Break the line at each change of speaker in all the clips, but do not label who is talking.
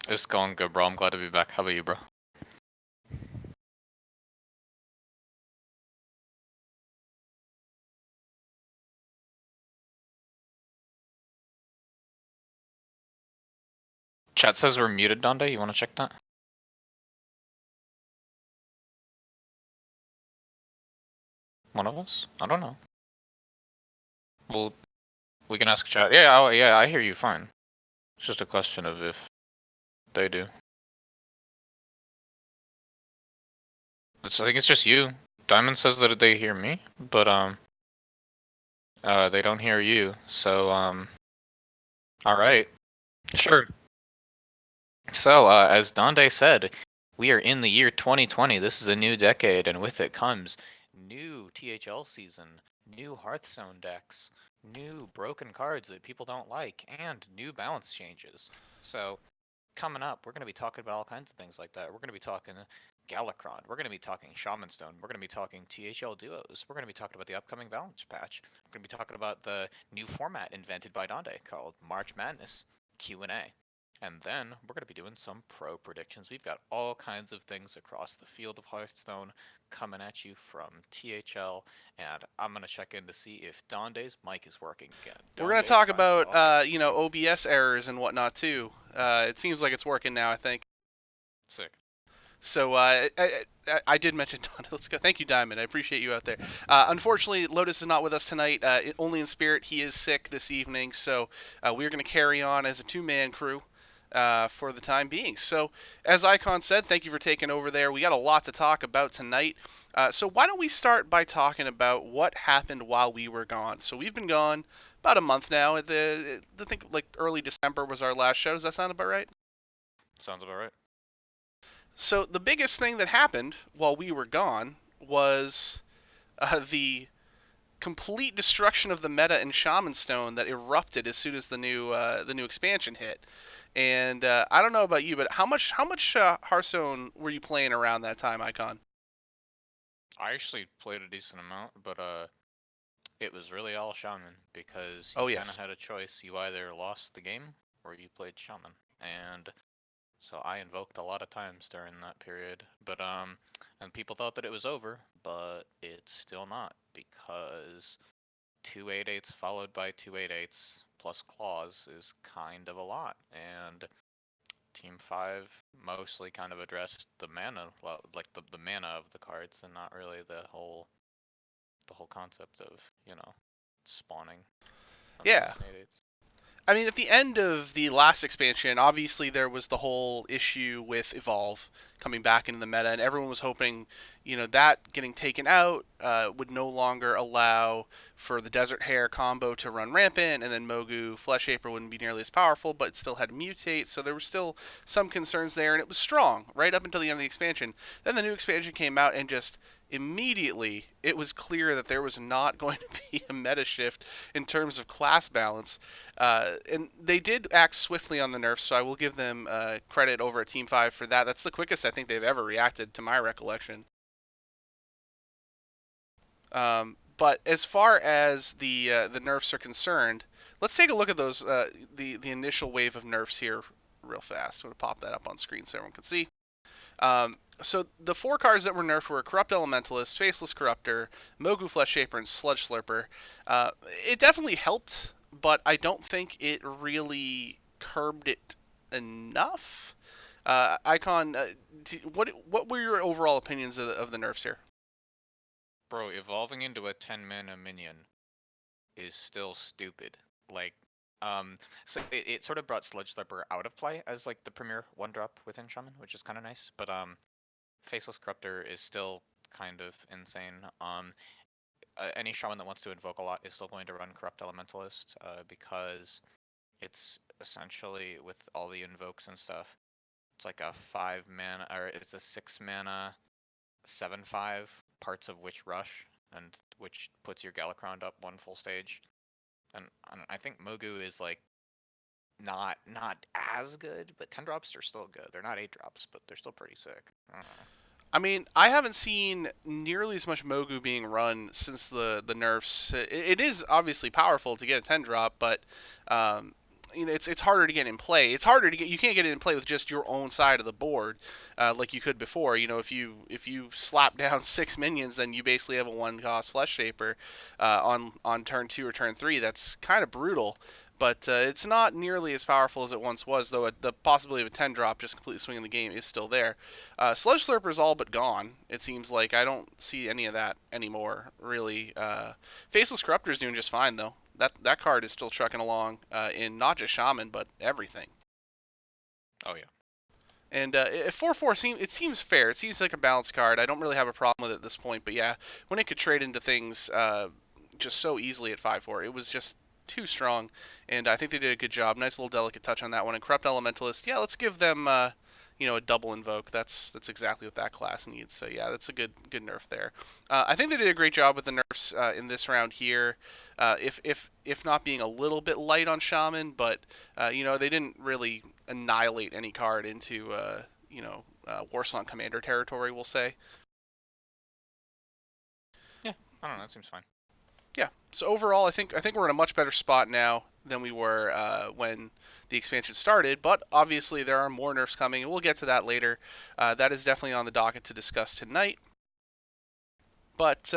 It's going good, bro. I'm glad to be back. How about you, bro? Chat says we're muted, Donde. You want to check that? One of us? I don't know. Well, we can ask chat. Yeah, yeah, I hear you fine. It's just a question of if they do. I think it's just you. Diamond says that they hear me, but they don't hear you. So all right, sure. So as Donde said, we are in the year 2020. This is a new decade, and with it comes new THL season, new Hearthstone decks, new broken cards that people don't like, and new balance changes. So coming up, we're going to be talking about all kinds of things like that. We're going to be talking Galakron. We're going to be talking Shaman Stone. We're going to be talking THL duos. We're going to be talking about the upcoming balance patch. We're going to be talking about the new format invented by Donde called March Madness Q&A. And then we're going to be doing some pro predictions. We've got all kinds of things across the field of Hearthstone coming at you from THL, and I'm going to check in to see if Donde's mic is working again.
We're going to
Donde,
talk
try
about,
talking.
OBS errors and whatnot too. It seems like it's working now, I think.
Sick.
So I did mention Don. Let's go. Thank you, Diamond. I appreciate you out there. Unfortunately, Lotus is not with us tonight. Only in spirit. He is sick this evening, so we're going to carry on as a two-man crew for the time being. So, as Icon said, thank you for taking over there. We got a lot to talk about tonight. So why don't we start by talking about what happened while we were gone? So we've been gone about a month now. I think like early December was our last show. Does that sound about right?
Sounds about right.
So the biggest thing that happened while we were gone was the complete destruction of the meta in Shaman Stone that erupted as soon as the new expansion hit. And I don't know about you, but how much Hearthstone were you playing around that time, Icon?
I actually played a decent amount, but it was really all Shaman because you
Oh
kind of
yes.
had a choice. You either lost the game or you played Shaman, and so I invoked a lot of times during that period. But and people thought that it was over, but it's still not because 288s followed by 288s plus claws is kind of a lot, and Team 5 mostly kind of addressed the mana, like the mana of the cards, and not really the whole concept of, spawning a
Yeah.
million 8/8s.
I mean, at the end of the last expansion, obviously there was the whole issue with Evolve coming back into the meta, and everyone was hoping, that getting taken out would no longer allow for the Desert Hare combo to run rampant, and then Mogu Flesh Aper wouldn't be nearly as powerful, but it still had mutate, so there were still some concerns there, and it was strong right up until the end of the expansion. Then the new expansion came out, and just immediately it was clear that there was not going to be a meta shift in terms of class balance. And they did act swiftly on the nerfs, so I will give them credit over at Team 5 for that. That's the quickest I think they've ever reacted, to my recollection. But as far as the nerfs are concerned, let's take a look at those the initial wave of nerfs here real fast. I'm going to pop that up on screen so everyone can see. So the four cards that were nerfed were Corrupt Elementalist, Faceless Corruptor, Mogu Flesh Shaper, and Sludge Slurper. Uh, it definitely helped, but I don't think it really curbed it enough. Icon, what were your overall opinions of the nerfs here?
Bro, evolving into a 10 mana minion is still stupid. Like, so it sort of brought Sludge Slipper out of play as like the premier one drop within Shaman, which is kind of nice. But Faceless Corruptor is still kind of insane. Any Shaman that wants to invoke a lot is still going to run Corrupt Elementalist, because it's essentially with all the invokes and stuff. It's like a 5 mana, or it's a 6 mana 7/5, parts of which rush, and which puts your Galakron up one full stage. And I think Mogu is like not as good, but 10 drops are still good. They're not 8 drops, but they're still pretty sick. I don't know.
I mean, I haven't seen nearly as much Mogu being run since the nerfs. It is obviously powerful to get a 10 drop, but um, it's harder to get in play. It's harder to get. You can't get it in play with just your own side of the board, like you could before. If you slap down 6 minions, then you basically have a 1 cost Flesh Shaper on turn 2 or turn 3. That's kind of brutal. But it's not nearly as powerful as it once was, though the possibility of a 10 drop just completely swinging the game is still there. Sludge Slurper is all but gone. It seems like I don't see any of that anymore, really. Faceless Corruptor is doing just fine, though. That card is still trucking along in not just Shaman, but everything.
Oh, yeah.
And 4/4 seems fair. It seems like a balanced card. I don't really have a problem with it at this point. But yeah, when it could trade into things just so easily at 5/4, it was just too strong. And I think they did a good job. Nice little delicate touch on that one. And Corrupt Elementalist, yeah, let's give them a double invoke. That's exactly what that class needs. So yeah, that's a good nerf there. I think they did a great job with the nerfs in this round here. If not being a little bit light on Shaman, but they didn't really annihilate any card into Warsong Commander territory, we'll say.
Yeah, I don't know. That seems fine.
Yeah. So overall, I think we're in a much better spot now than we were when the expansion started. But obviously, there are more nerfs coming, and we'll get to that later. That is definitely on the docket to discuss tonight. But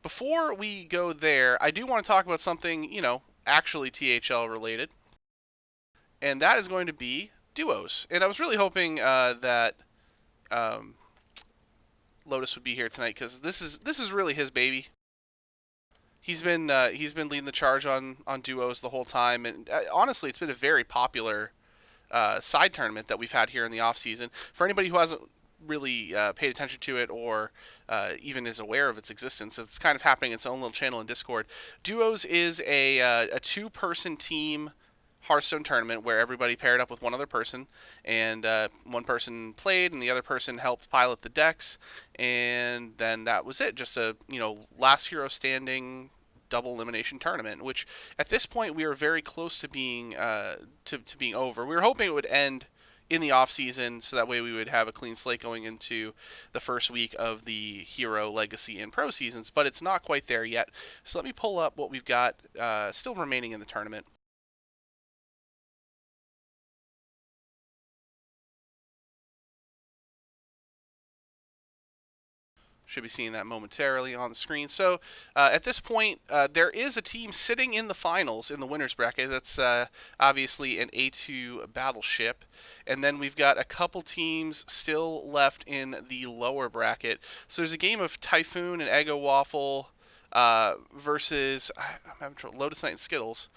before we go there, I do want to talk about something actually THL related, and that is going to be duos. And I was really hoping that um, Lotus would be here tonight because this is really his baby. He's been leading the charge on duos the whole time, and honestly, it's been a very popular side tournament that we've had here in the off season. For anybody who hasn't really paid attention to it or even is aware of its existence, it's kind of happening in its own little channel in Discord. Duos is a 2-person team Hearthstone tournament where everybody paired up with one other person, and one person played and the other person helped pilot the decks, and then that was it. Just a last hero standing double elimination tournament, which at this point we are very close to being to being over. We were hoping it would end in the off season, so that way we would have a clean slate going into the first week of the Hero, Legacy, and Pro seasons, but it's not quite there yet. So let me pull up what we've got still remaining in the tournament. Should be seeing that momentarily on the screen. So at this point, there is a team sitting in the finals in the winners bracket. That's obviously an A2 battleship. And then we've got a couple teams still left in the lower bracket. So there's a game of Typhoon and Eggo Waffle versus I'm having trouble, Lotus Knight and Skittles.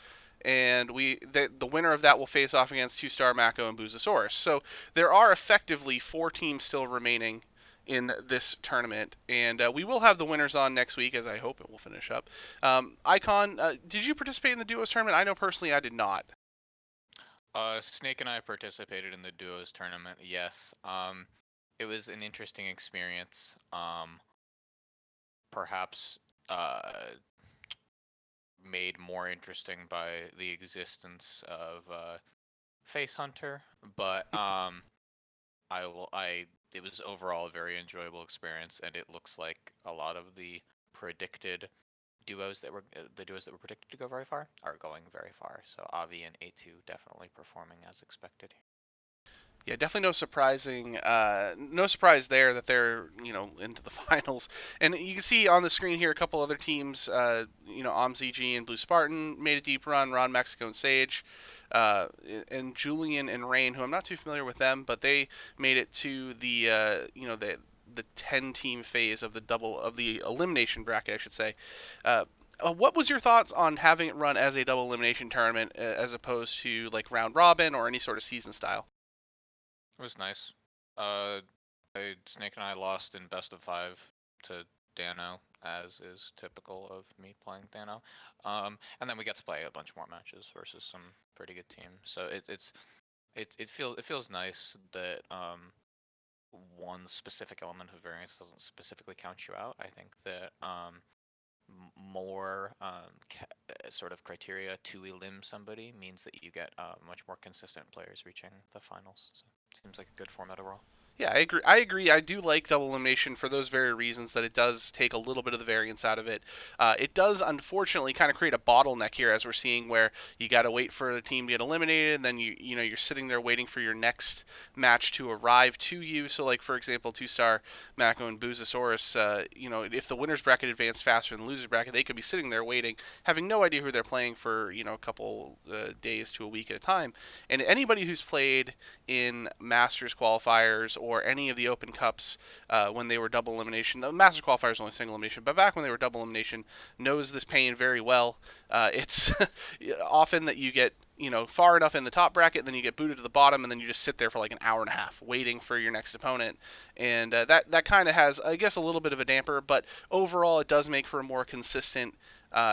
And the winner of that will face off against 2-star Mako and Boozosaurus. So there are effectively 4 teams still remaining in this tournament, and we will have the winners on next week, as I hope it will finish up. Icon, did you participate in the duos tournament? I know personally I did not.
Snake and I participated in the duos tournament. Yes. It was an interesting experience. Perhaps made more interesting by the existence of Face Hunter, but it was overall a very enjoyable experience, and it looks like a lot of the predicted duos that were predicted to go very far are going very far. So Avi and A2 definitely performing as expected.
Yeah, definitely no surprise there that they're into the finals. And you can see on the screen here a couple other teams. OMZG and Blue Spartan made a deep run. Ron Mexico and Sage, and Julian and Rain, who I'm not too familiar with them, but they made it to the 10 team phase of the elimination bracket, I should say. What was your thoughts on having it run as a double elimination tournament as opposed to like round robin or any sort of season style?
It was nice. Snake and I lost in best of 5 to Dano, as is typical of me playing Dano. And then we got to play a bunch more matches versus some pretty good teams. So it feels nice that one specific element of variance doesn't specifically count you out. I think that more sort of criteria to elim somebody means that you get much more consistent players reaching the finals. So it seems like a good format overall.
Yeah, I agree. I agree. I do like double elimination for those very reasons that it does take a little bit of the variance out of it. It does unfortunately kind of create a bottleneck here, as we're seeing, where you got to wait for the team to get eliminated, and then you're sitting there waiting for your next match to arrive to you. So, like for example, two star Mako and Boozosaurus, if the winners bracket advanced faster than the losers bracket, they could be sitting there waiting, having no idea who they're playing for a couple days to a week at a time. And anybody who's played in Masters qualifiers or any of the Open Cups when they were double elimination. The Masters qualifiers is only single elimination, but back when they were double elimination, knows this pain very well. It's often that you get far enough in the top bracket, then you get booted to the bottom, and then you just sit there for like an hour and a half waiting for your next opponent, and that kind of has, I guess, a little bit of a damper, but overall it does make for a more consistent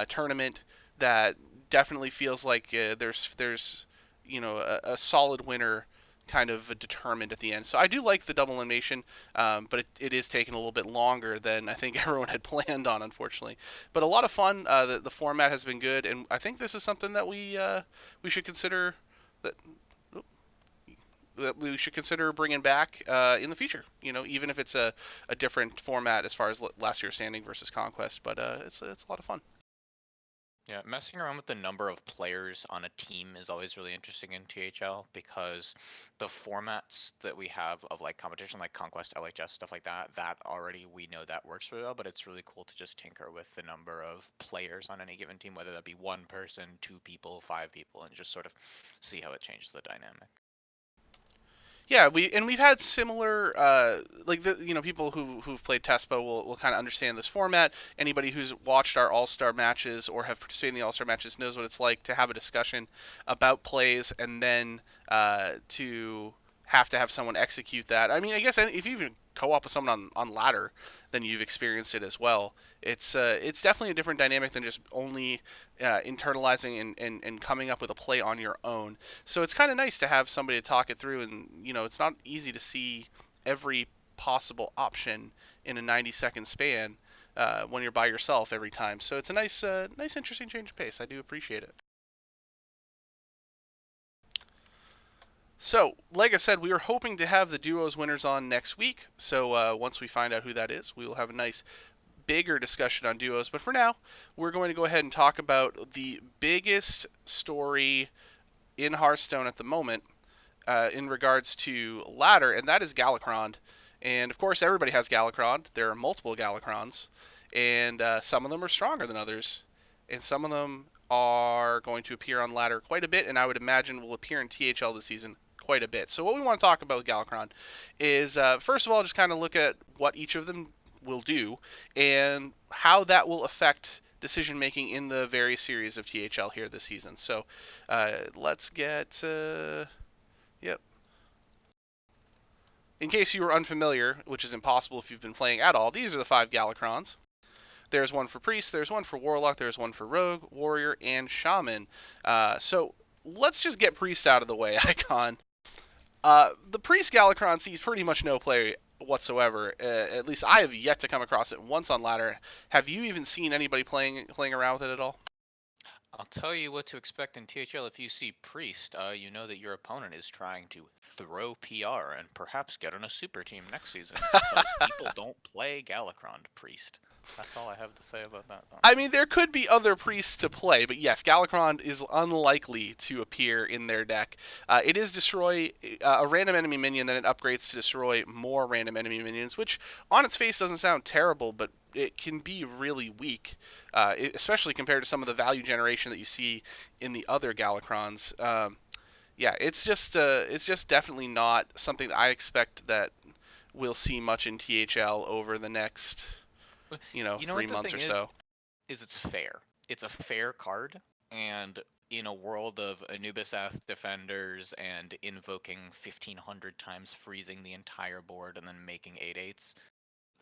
tournament that definitely feels like there's a solid winner kind of determined at the end. So I do like the double elimination, but it is taking a little bit longer than I think everyone had planned on, unfortunately. But a lot of fun. The format has been good, and I think this is something that we should consider that that we should consider bringing back in the future. Even if it's a different format as far as last year's standing versus conquest, but it's a lot of fun.
Yeah, messing around with the number of players on a team is always really interesting in THL because the formats that we have of like competition like Conquest, LHS, stuff like that, that already we know that works really well, but it's really cool to just tinker with the number of players on any given team, whether that be one person, two people, five people, and just sort of see how it changes the dynamic.
Yeah, we've had similar like people who've played Tespo will kind of understand this format. Anybody who's watched our All Star matches or have participated in the All Star matches knows what it's like to have a discussion about plays and then to have someone execute that. I mean, I guess if you even co-op with someone on ladder, then you've experienced it as well. It's definitely a different dynamic than just only internalizing and coming up with a play on your own. So it's kind of nice to have somebody to talk it through, and it's not easy to see every possible option in a 90-second span when you're by yourself every time. So it's a nice, interesting change of pace. I do appreciate it. So, like I said, we were hoping to have the duos winners on next week. So once we find out who that is, we will have a nice bigger discussion on duos. But for now, we're going to go ahead and talk about the biggest story in Hearthstone at the moment in regards to ladder, and that is Galakrond. And of course, everybody has Galakrond. There are multiple Galakrons, and some of them are stronger than others, and some of them are going to appear on ladder quite a bit, and I would imagine will appear in THL this season quite a bit. So what we want to talk about with Galakrond is first of all just kind of look at what each of them will do and how that will affect decision making in the various series of THL here this season. So let's get yep. In case you were unfamiliar, which is impossible if you've been playing at all, these are the 5 Galakrons. There's one for Priest, there's one for Warlock, there's one for Rogue, Warrior, and Shaman. So let's just get Priest out of the way, Icon. The Priest Galakron sees pretty much no play whatsoever. At least I have yet to come across it once on ladder. Have you even seen anybody playing around with it at all?
I'll tell you what to expect in THL. If you see Priest, you know that your opponent is trying to throw PR and perhaps get on a super team next season because people don't play Galakrond Priest. That's all I have to say about that.
I mean, there could be other priests to play, but yes, Galakrond is unlikely to appear in their deck. It is destroy a random enemy minion, then it upgrades to destroy more random enemy minions, which on its face doesn't sound terrible, but it can be really weak, especially compared to some of the value generation that you see in the other Galakrons. Yeah, it's just definitely not something that I expect that we'll see much in THL over the next
You know what
3 months or so.
is it's fair. It's a fair card, and in a world of Anubis Ath defenders and invoking 1500 times, freezing the entire board, and then making 8/8s,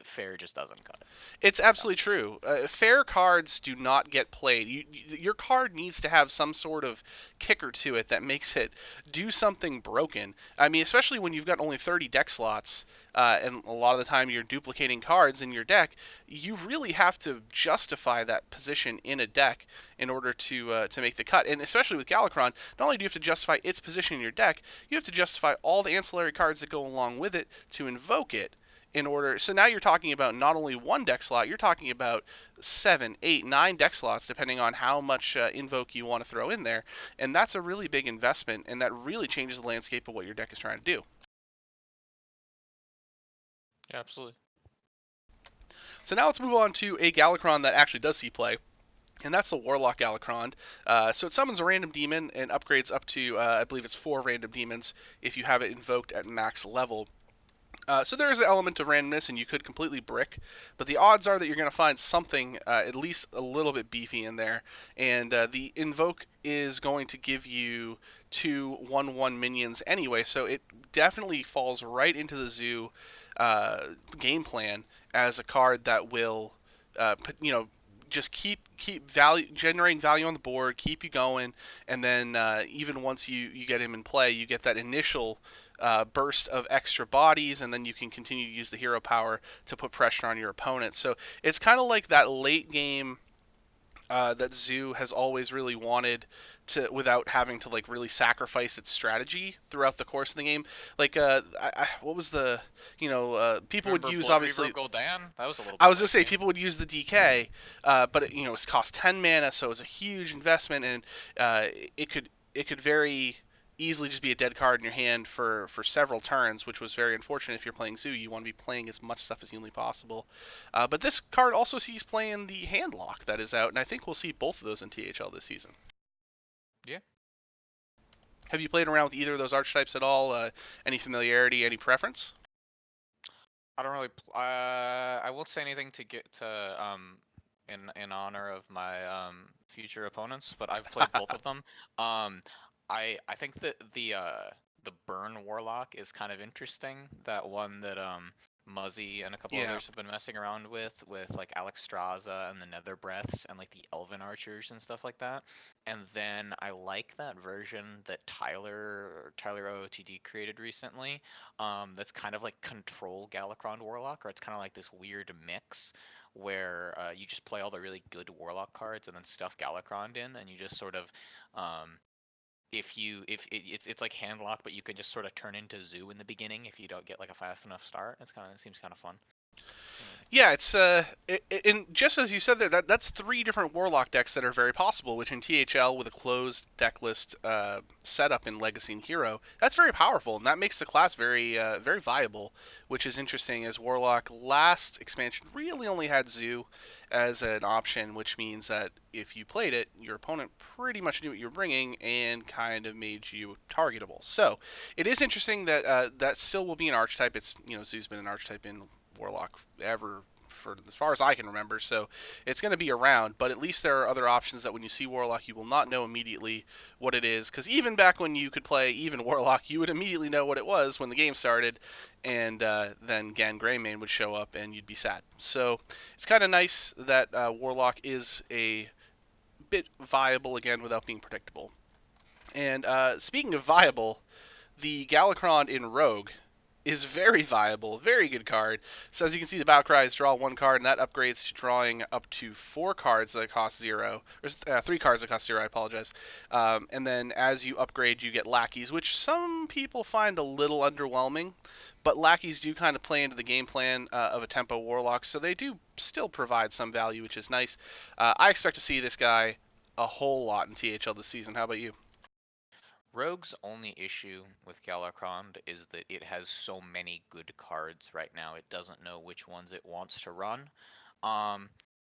fair just doesn't cut it.
It's
So
absolutely true. Fair cards do not get played. Your card needs to have some sort of kicker to it that makes it do something broken. I mean, especially when you've got only 30 deck slots, and a lot of the time you're duplicating cards in your deck, you really have to justify that position in a deck in order to make the cut. And especially with Galakron, not only do you have to justify its position in your deck, you have to justify all the ancillary cards that go along with it to invoke it in order. So now you're talking about not only one deck slot, you're talking about 7, 8, 9 deck slots, depending on how much invoke you want to throw in there. And that's a really big investment, and that really changes the landscape of what your deck is trying to do.
yeah, absolutely.
So now let's move on to a Galakron that actually does see play. And that's the Warlock Galakron. So it summons a random demon and upgrades up to, I believe it's 4 random demons if you have it invoked at max level. So there is an element of randomness, and you could completely brick, but the odds are that you're going to find something at least a little bit beefy in there. And the invoke is going to give you 2 1/1 minions anyway, so it definitely falls right into the zoo game plan as a card that will, just keep value generating value on the board, keep you going, and then even once you get him in play, you get that initial burst of extra bodies, and then you can continue to use the hero power to put pressure on your opponent. So it's kind of like that late game that Zoo has always really wanted to, without having to like really sacrifice its strategy throughout the course of the game. Like, what was the, people would
Remember
use
Blood Reaver
obviously.
Gul'dan? That was a little
I
bit
was gonna
late
say
game.
people would use the DK, but it's cost 10 mana, so it's a huge investment, and it could very easily just be a dead card in your hand for several turns, which was very unfortunate if you're playing Zoo. You want to be playing as much stuff as humanly possible. But this card also sees play in the Handlock that is out, and I think we'll see both of those in THL this season.
Yeah.
Have you played around with either of those archetypes at all? Any familiarity, any preference?
I don't really. I won't say anything to get to in honor of my future opponents, but I've played both of them. Um, I think that the Burn Warlock is kind of interesting. That one that Muzzy and a couple
Yeah.
others have been messing around with like Alexstrasza and the Nether Breaths and like the Elven Archers and stuff like that. And then I like that version that Tyler OOTD created recently, that's kind of like Control Galakron Warlock, or it's kind of like this weird mix where you just play all the really good Warlock cards and then stuff Galakron in, and you just sort of, um, it's like Handlock, but you can just sort of turn into Zoo in the beginning if you don't get like a fast enough start. It seems kind of fun.
Yeah, it's and just as you said there, that's 3 different Warlock decks that are very possible, which in THL with a closed deck list setup in Legacy and Hero, that's very powerful, and that makes the class very viable, which is interesting as Warlock last expansion really only had Zoo as an option, which means that if you played it, your opponent pretty much knew what you were bringing and kind of made you targetable. So it is interesting that that still will be an archetype. It's Zoo's been an archetype in Warlock ever for as far as I can remember, so it's going to be around, but at least there are other options that when you see Warlock, you will not know immediately what it is, because even back when you could play even Warlock, you would immediately know what it was when the game started, and then Gan Greymane would show up and you'd be sad. So it's kind of nice that Warlock is a bit viable again without being predictable. And speaking of viable, the Galakron in Rogue is very viable, very good card. So as you can see, the battle cry is draw 1 card, and that upgrades to drawing up to 4 cards that cost 0, or 3 cards that cost 0. I apologize. And then as you upgrade, you get lackeys, which some people find a little underwhelming, but lackeys do kind of play into the game plan of a tempo warlock, so they do still provide some value, which is nice. I expect to see this guy a whole lot in THL this season. How about you?
Rogue's only issue with Galakrond is that it has so many good cards right now. It doesn't know which ones it wants to run. Um,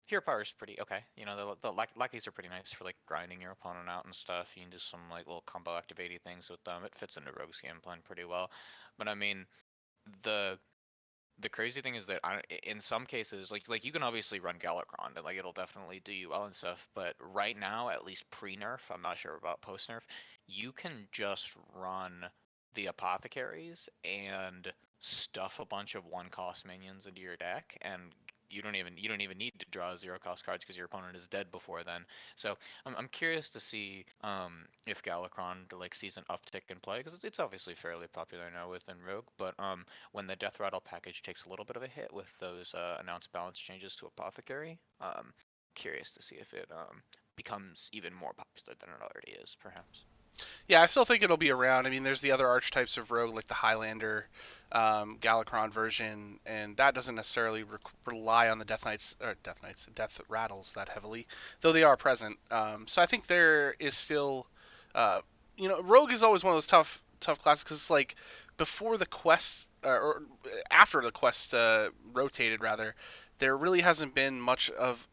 Hero Power is pretty okay. The lackeys are pretty nice for like grinding your opponent out and stuff. You can do some like little combo activating things with them. It fits into Rogue's game plan pretty well. But I mean, the the crazy thing is that in some cases, like you can obviously run Galakrond and like it'll definitely do you well and stuff. But right now, at least pre-nerf, I'm not sure about post-nerf, you can just run the apothecaries and stuff a bunch of 1-cost minions into your deck, and you don't even need to draw 0-cost cards because your opponent is dead before then. So I'm curious to see if Galakron like sees an uptick in play, because it's obviously fairly popular now within Rogue. But when the Death Rattle package takes a little bit of a hit with those announced balance changes to Apothecary, curious to see if it becomes even more popular than it already is, perhaps.
Yeah, I still think it'll be around. I mean, there's the other archetypes of rogue, like the Highlander, Galakron version, and that doesn't necessarily rely on the Death Rattles that heavily, though they are present. So I think there is still, uh, Rogue is always one of those tough classes because it's like before the quest or after the quest rotated rather, there really hasn't been much of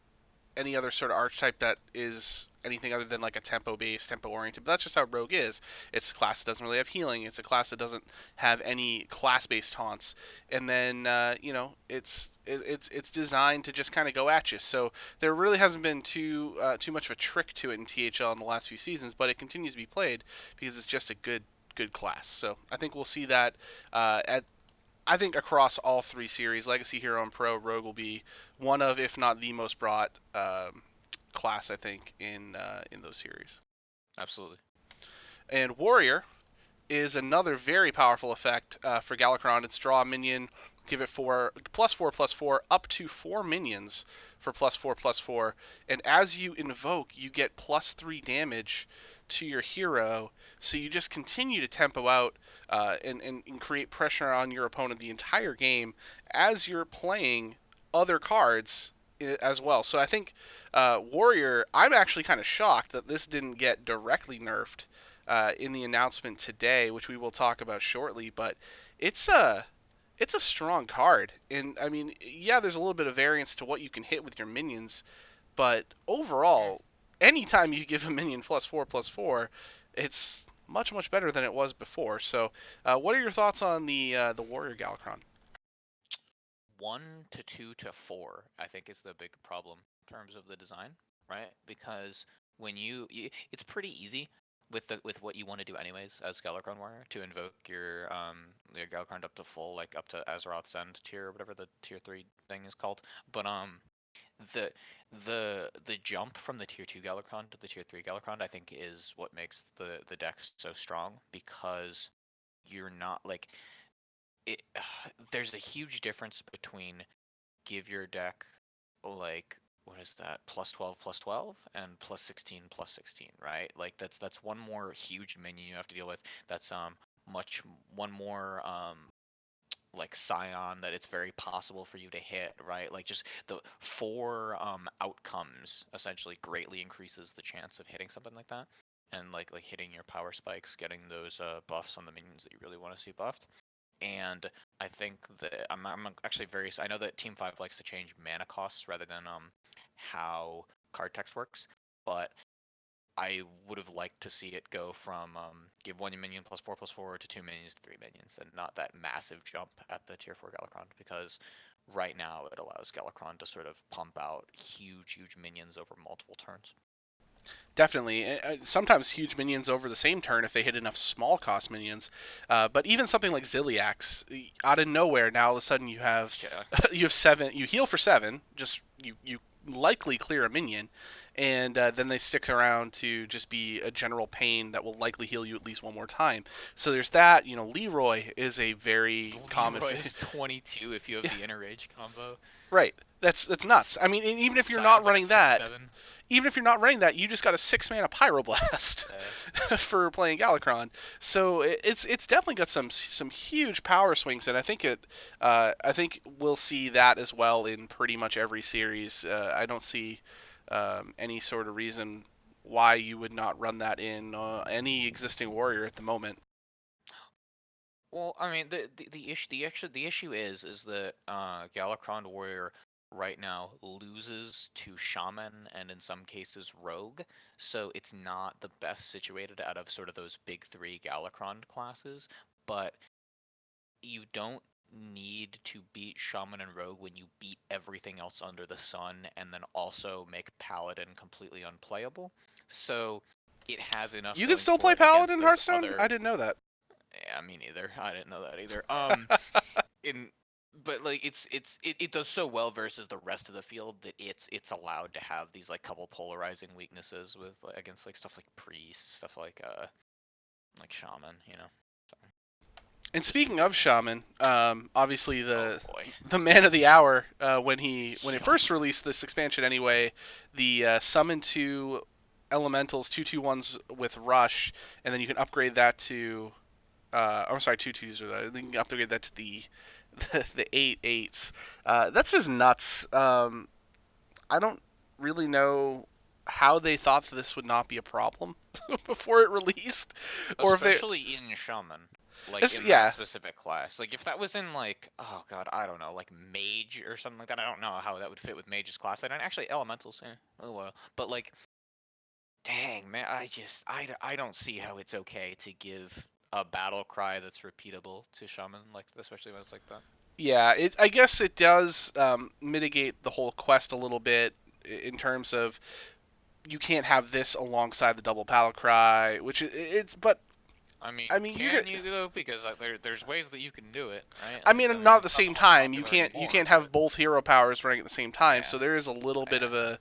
any other sort of archetype that is anything other than like a tempo based, tempo oriented. But that's just how Rogue is. It's a class that doesn't really have healing. It's a class that doesn't have any class based taunts. And then it's designed to just kind of go at you. So there really hasn't been too much of a trick to it in THL in the last few seasons, but it continues to be played because it's just a good class. So I think we'll see that at I think across all three series, Legacy, Hero, and Pro, Rogue will be one of, if not the most brought class, I think, in those series.
Absolutely.
And Warrior is another very powerful effect for Galakron. It's draw a minion, give it +4/+4, up to 4 minions for +4/+4. And as you invoke, you get +3 damage to your hero. So you just continue to tempo out and create pressure on your opponent the entire game as you're playing other cards as well. So I think Warrior, I'm actually kind of shocked that this didn't get directly nerfed in the announcement today, which we will talk about shortly. But it's a strong card, and I mean, yeah, there's a little bit of variance to what you can hit with your minions, but
Mm.
overall, anytime you give a minion +4/+4, it's much better than it was before. So, what are your thoughts on the Warrior Galakron?
1 to 2 to 4, I think, is the big problem in terms of the design, right? Because when it's pretty easy with what you want to do anyways as Galakrond Warrior to invoke your Galakrond up to full, like up to Azeroth's End tier or whatever the tier 3 thing is called. But the the jump from the tier 2 Galakrond to the tier 3 Galakrond, I think, is what makes the deck so strong, because you're not like it. There's a huge difference between give your deck like, what is that, +12/+12 and +16/+16, right? Like that's one more huge minion you have to deal with. That's much one more like Scion that it's very possible for you to hit, right? Like just the 4 outcomes essentially greatly increases the chance of hitting something like that. And like hitting your power spikes, getting those buffs on the minions that you really want to see buffed. And I think that I'm actually very. I know that Team 5 likes to change mana costs rather than how card text works, but I would have liked to see it go from give 1 minion +4/+4 to 2 minions to 3 minions, and not that massive jump at the tier 4 Galakron, because right now it allows Galakron to sort of pump out huge minions over multiple turns.
Definitely. Sometimes huge minions over the same turn if they hit enough small cost minions. But even something like Ziliax, out of nowhere, now all of a sudden you have
Yeah.
you have 7. You heal for 7. Just you likely clear a minion, and then they stick around to just be a general pain that will likely heal you at least one more time. So there's that. Leroy is a very common.
Leroy is 22 if you have
Yeah,
the Inner Rage combo.
right. That's nuts. I mean, and even if you're not
Scion's like a
running that,
6/7.
you just got a 6 mana Pyroblast for playing Galakron. So it's definitely got some huge power swings, and I think we'll see that as well in pretty much every series. I don't see any sort of reason why you would not run that in any existing warrior at the moment.
Well, I mean, the issue is that Galakrond Warrior right now loses to Shaman and in some cases Rogue, so it's not the best situated out of sort of those big three Galakrond classes. But you don't need to beat Shaman and Rogue when you beat everything else under the sun, and then also make Paladin completely unplayable. So it has enough
You can
going
still
for
play
it against
Paladin in
those
Hearthstone. I
other.
didn't know that.
Yeah, me neither. I didn't know that either. in but like it does so well versus the rest of the field that it's allowed to have these like couple polarizing weaknesses with like, against like stuff like priest, stuff like shaman, you know. So,
And
just
speaking of shaman, obviously
oh
the
boy.
the man of the hour when it first
Shaman.
released this expansion anyway, the summon two elementals 2/2/1s with rush, and then you can upgrade that to I'm sorry, 2/2s or that. You can upgrade that to the 8/8s. That's just nuts. I don't really know how they thought this would not be a problem before it released, or if they.
Especially in shaman. Like in that
Yeah,
specific class. Like if that was in like oh god, I don't know, like mage or something like that. I don't know how that would fit with mage's class. I don't actually elementals, yeah. Oh well. But like dang, man, I don't see how it's okay to give a battle cry that's repeatable to shaman, like especially when it's like that.
yeah. I guess it does mitigate the whole quest a little bit in terms of you can't have this alongside the double battle cry, which it's. But
I mean,
I mean, you're gonna.
can you though? Because there's ways that you can do it, right?
I
Like
mean, not at the
it's not
same
the most
time. You
popular
can't
anymore,
have
but
both hero powers running at the same time.
yeah,
So there is a little bit of
yeah,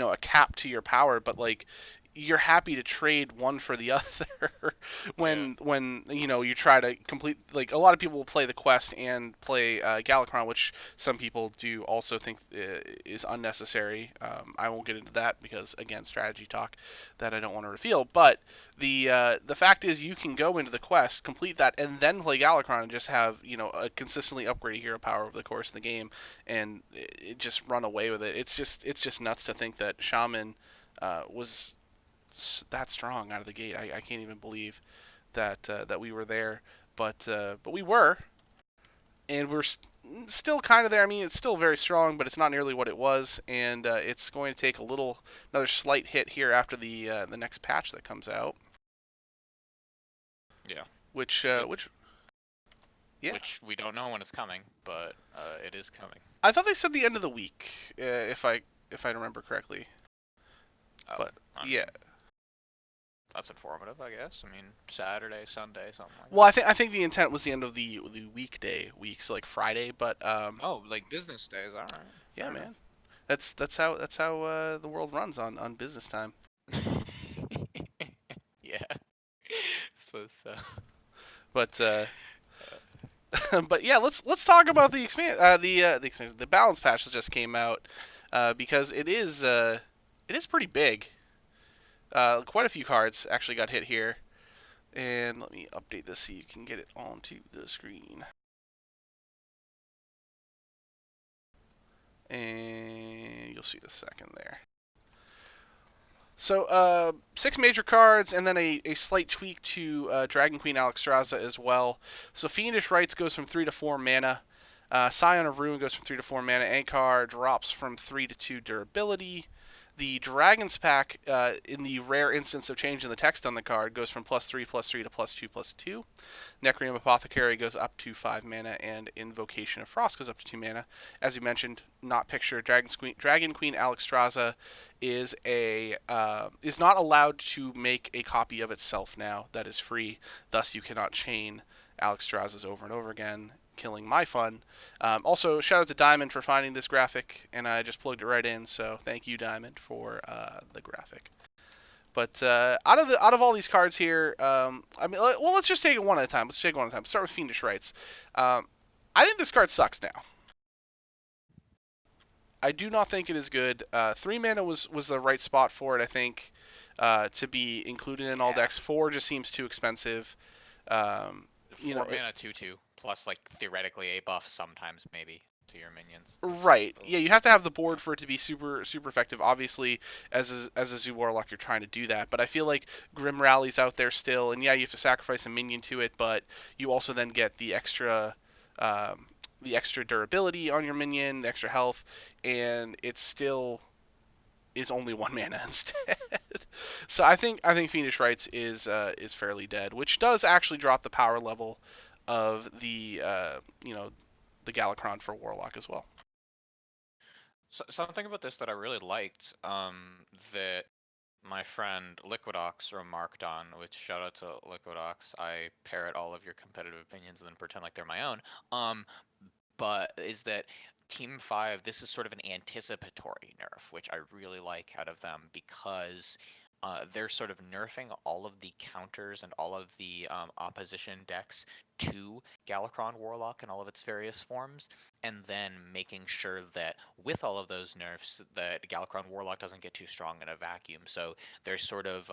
a, a cap to your power. But like, you're happy to trade one for the other
yeah,
when you try to complete. Like a lot of people will play the quest and play Galakron, which some people do also think is unnecessary. I won't get into that because again, strategy talk that I don't want to reveal. But the fact is, you can go into the quest, complete that, and then play Galakron and just have a consistently upgraded hero power over the course of the game, and it just run away with it. It's just nuts to think that Shaman was that strong out of the gate. I can't even believe that we were there, but we were, and we're still kind of there. I mean, it's still very strong, but it's not nearly what it was, and it's going to take another slight hit here after the next patch that comes out,
yeah. It's
which yeah,
which we don't know when it's coming, but it is coming.
I thought they said the end of the week, if I remember correctly.
Oh,
But
I
yeah,
mean that's informative, I guess. I mean Saturday, Sunday, something like
well,
that.
I think the intent was the end of the weekday week, so like Friday. But
Oh, like business days. All right,
yeah,
fair enough.
man, that's how the world runs on business time.
Yeah, suppose so.
But
Uh,
but yeah, let's talk about the balance patch that just came out because it is pretty big. Quite a few cards actually got hit here, and let me update this so you can get it onto the screen. And you'll see the second there. So, 6 major cards, and then a slight tweak to Dragon Queen Alexstrasza as well. So, Fiendish Rites goes from 3 to 4 mana. Scion of Ruin goes from 3 to 4 mana. Ankar drops from 3 to 2 durability. The Dragon's Pack, in the rare instance of changing the text on the card, goes from +3/+3 to +2/+2. Necrium Apothecary goes up to 5 mana, and Invocation of Frost goes up to 2 mana. As you mentioned, not picture Dragon Queen Alexstrasza is not allowed to make a copy of itself now that is free. Thus, you cannot chain Alexstrazzas over and over again, killing my fun. Also, shout out to Diamond for finding this graphic, and I just plugged it right in. So thank you, Diamond, for the graphic. But out of all these cards here, I mean, well, let's just take it one at a time. Let's take it one at a time. Start with Fiendish Rites. I think this card sucks now. I do not think it is good. 3 mana was the right spot for it, I think, to be included in all
yeah,
decks. 4 just seems too expensive. Um, you know,
4 mana 2/2 plus like theoretically a buff sometimes maybe to your minions. That's just
right. Yeah, you have to have the board for it to be super super effective. Obviously, as a Zoo Warlock, you're trying to do that. But I feel like Grim Rally's out there still, and yeah, you have to sacrifice a minion to it, but you also then get um, the extra durability on your minion, the extra health, and it still is only 1 mana instead. So I think Fiendish Rites is fairly dead, which does actually drop the power level of the Galakron for Warlock as well.
something about this that I really liked. That my friend Liquidox remarked on, which shout out to Liquidox. I parrot all of your competitive opinions and then pretend like they're my own. Um, but is that Team 5, this is sort of an anticipatory nerf, which I really like out of them because they're sort of nerfing all of the counters and all of the opposition decks to Galakron Warlock in all of its various forms, and then making sure that with all of those nerfs, that Galakron Warlock doesn't get too strong in a vacuum. So they're sort of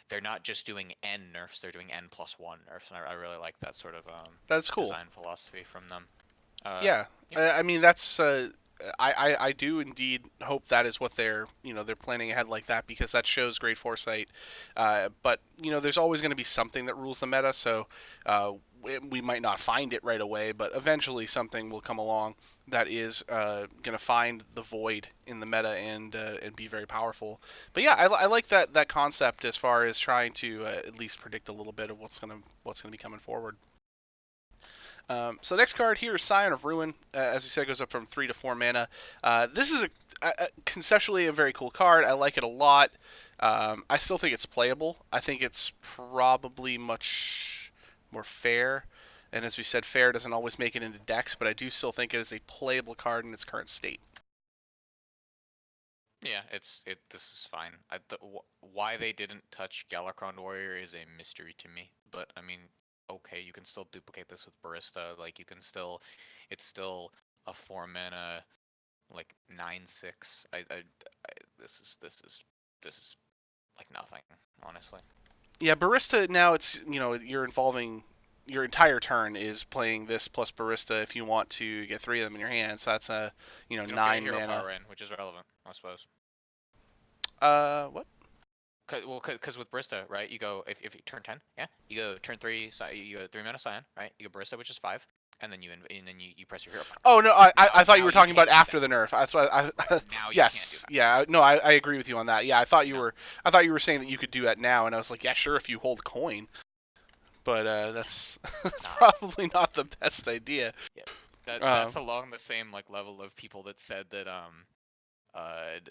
they're not just doing N nerfs, they're doing N+1 nerfs, and I really like that sort of
That's cool.
design philosophy from them. Uh,
Yeah,
yeah,
I mean that's I do indeed hope that is what they're planning ahead like that, because that shows great foresight. But there's always going to be something that rules the meta, so we might not find it right away, but eventually something will come along that is going to find the void in the meta and be very powerful. But yeah, I like that concept as far as trying to at least predict a little bit of what's gonna be coming forward. So next card here is Scion of Ruin. As you said, goes up from 3 to 4 mana. This is conceptually a very cool card. I like it a lot. I still think it's playable. I think it's probably much more fair. And as we said, fair doesn't always make it into decks, but I do still think it is a playable card in its current state.
yeah, this is fine. Why they didn't touch Galakron Warrior is a mystery to me. But I mean, okay, you can still duplicate this with Barista. Like you can still, it's still a 4 mana like 9/6. This is like nothing, honestly.
Yeah, Barista now you're involving your entire turn is playing this plus Barista if you want to get 3 of them in your hand. So that's a
You don't get a
9
hero
mana.
power in, which is relevant, I suppose.
What?
Cause with Barista, right? You go if you turn 10, yeah. You go turn 3, you go 3 mana Scion, right? You go Barista, which is 5, and then you press your hero power.
Oh no, I thought you
Now
were
you
talking about
can't do
after
that.
the nerf. That's what
Right now you can't do
yes,
that.
yeah, no, I agree with you on that. Yeah,
No.
I thought you were saying that you could do that now, and I was like, yeah, sure, if you hold coin, but that's that's
Nah.
probably not the best idea.
Yeah.
Um,
That's along the same like level of people that said that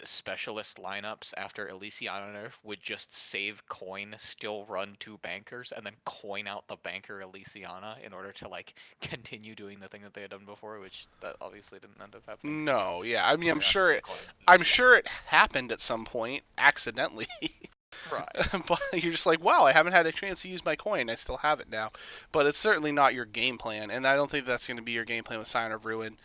specialist lineups after Elysiana nerf would just save coin, still run 2 bankers, and then coin out the banker Elysiana in order to like continue doing the thing that they had done before, which that obviously didn't end up happening. So
no, yeah, I mean,
coin out coins
I'm
is
sure it happened at some point accidentally.
right.
But you're just like, wow, I haven't had a chance to use my coin. I still have it now. But it's certainly not your game plan, and I don't think that's going to be your game plan with Sign of Ruin.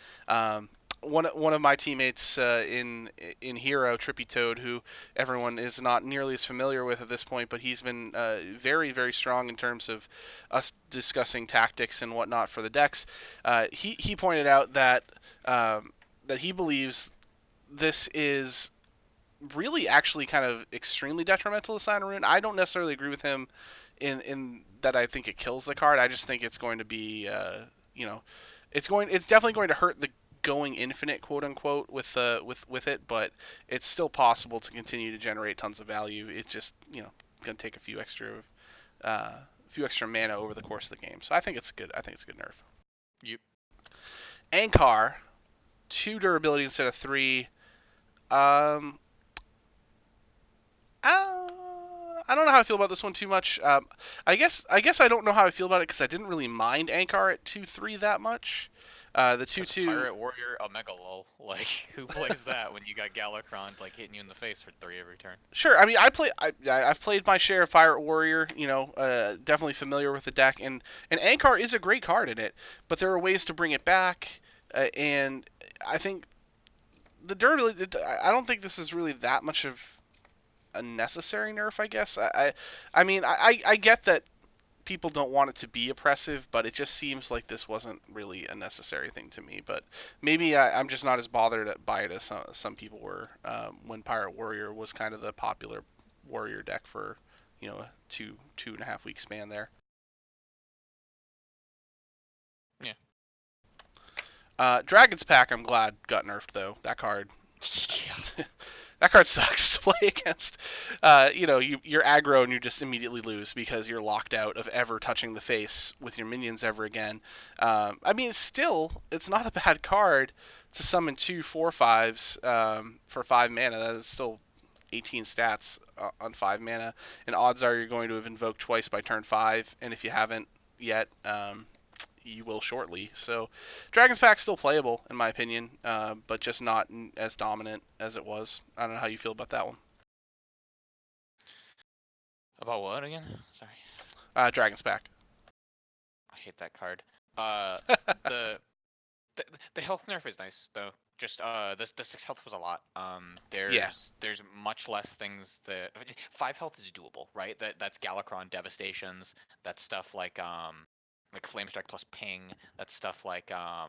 One of my teammates in Hero, Trippy Toad, who everyone is not nearly as familiar with at this point, but he's been very, very strong in terms of us discussing tactics and whatnot for the decks. He pointed out that he believes this is really actually kind of extremely detrimental to Sign of Ruin. I don't necessarily agree with him in that I think it kills the card. I just think it's going to be it's definitely going to hurt the going infinite, quote unquote, with it, but it's still possible to continue to generate tons of value. It's just going to take a few extra mana over the course of the game. So I think it's good. I think it's a good nerf.
You
Ankar, 2 durability instead of 3. Um, I don't know how I feel about this one too much. I guess I don't know how I feel about it because I didn't really mind Ankar at 2/3 that much. The 2/2.
Pirate Warrior Omega lol. Like who plays that when you got Galakron like hitting you in the face for 3 every turn?
Sure. I mean, I've played my share of Pirate Warrior. Definitely familiar with the deck, and Ankar is a great card in it. But there are ways to bring it back, and I think the durability. I don't think this is really that much of a necessary nerf. I guess. I mean, I get that people don't want it to be oppressive, but it just seems like this wasn't really a necessary thing to me. But maybe I'm just not as bothered by it as some people were when Pirate Warrior was kind of the popular warrior deck for a 2.5 week span there.
Yeah.
Dragon's Pack, I'm glad got nerfed though. That card.
Yeah.
That card sucks to play against. You're aggro and you just immediately lose because you're locked out of ever touching the face with your minions ever again. I mean, still, it's not a bad card to summon 2 4/5s for 5 mana. That is still 18 stats on 5 mana, and odds are you're going to have invoked twice by turn 5, and if you haven't yet, you will shortly. So Dragon's Pack's still playable, in my opinion, but just not as dominant as it was. I don't know how you feel about that one.
About what again? Sorry.
Dragon's Pack.
I hate that card. The the, the health nerf is nice though. Just the 6 health was a lot.
Yeah.
There's much less things that 5 health is doable, right? That's Galakron devastations. That's stuff like Flame Strike plus Ping. That's stuff like I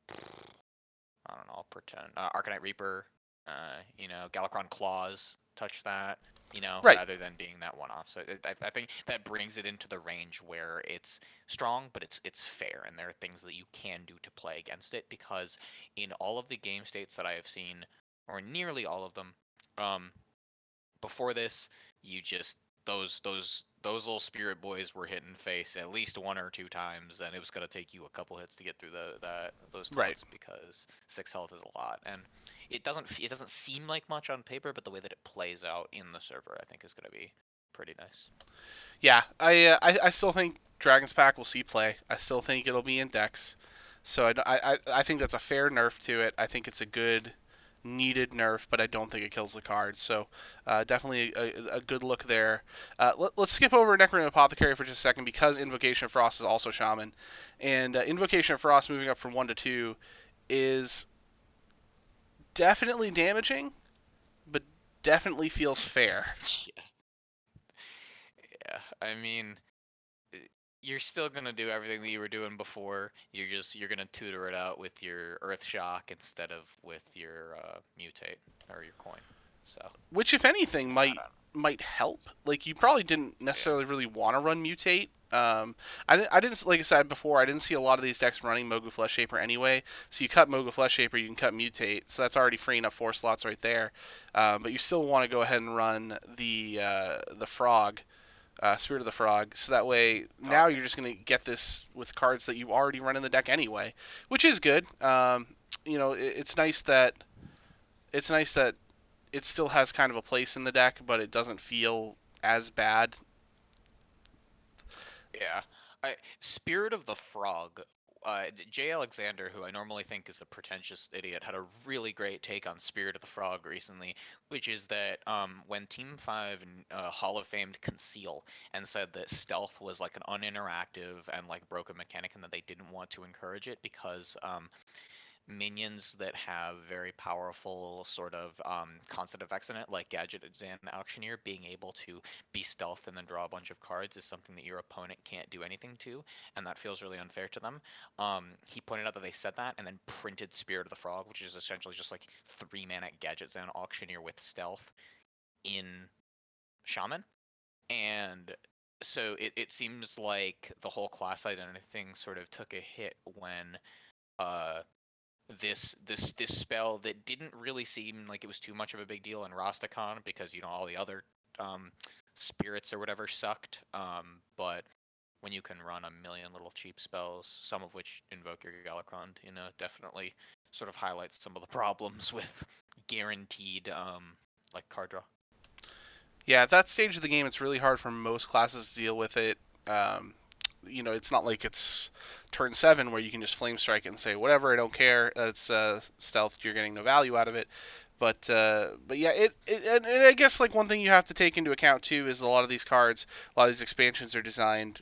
don't know. I'll pretend Arcanite Reaper. Galakron Claws. Touch that.
Right.
Rather than being that one off. So I think that brings it into the range where it's strong, but it's fair, and there are things that you can do to play against it because in all of the game states that I have seen, or nearly all of them, um, before this, you just those little spirit boys were hitting face at least 1 or 2 times, and it was gonna take you a couple hits to get through those
Right.
taunts because 6 health is a lot, and it doesn't seem like much on paper, but the way that it plays out in the server, I think, is gonna be pretty nice.
Yeah. I still think Dragon's Pack will see play. I still think it'll be in decks. So I think that's a fair nerf to it. I think it's a good needed nerf, but I don't think it kills the card. So definitely a good look there. Let's skip over Necron Apothecary for just a second because Invocation of Frost is also Shaman, and Invocation of Frost moving up from 1 to 2 is definitely damaging, but definitely feels fair.
Yeah, yeah. I mean, you're still gonna do everything that you were doing before. You're gonna tutor it out with your Earth Shock instead of with your Mutate or your Coin. So
Which, if anything,
I
might help. Like you probably didn't
yeah,
necessarily really want to run Mutate. I didn't like I said before. I didn't see a lot of these decks running Mogu Flesh Shaper anyway. So you cut Mogu Flesh Shaper, you can cut Mutate. So that's already freeing up 4 slots right there. But you still want to go ahead and run the Frog, Spirit of the Frog. So that way
oh
now
yeah,
you're just gonna get this with cards that you already run in the deck anyway, which is good. It's nice that it still has kind of a place in the deck, but it doesn't feel as bad.
yeah. Spirit of the Frog. Jay Alexander, who I normally think is a pretentious idiot, had a really great take on Spirit of the Frog recently, which is that when Team 5 Hall of Famed Conceal and said that stealth was like an uninteractive and like broken mechanic and that they didn't want to encourage it because minions that have very powerful sort of constant effects in it, like Gadget and Auctioneer, being able to be stealth and then draw a bunch of cards is something that your opponent can't do anything to, and that feels really unfair to them. He pointed out that they said that and then printed Spirit of the Frog, which is essentially just like 3 mana Gadget and Auctioneer with stealth in Shaman. And so it seems like the whole class identity thing sort of took a hit when uh this spell that didn't really seem like it was too much of a big deal in Rastakhan because all the other um, spirits or whatever sucked. But when you can run a million little cheap spells, some of which invoke your Galakron, definitely sort of highlights some of the problems with guaranteed like card draw.
Yeah, at that stage of the game, it's really hard for most classes to deal with it. Um, it's not like it's turn 7 where you can just flame strike it and say whatever, I don't care. It's stealth. You're getting no value out of it. But yeah, and I guess like one thing you have to take into account too is a lot of these cards, a lot of these expansions are designed,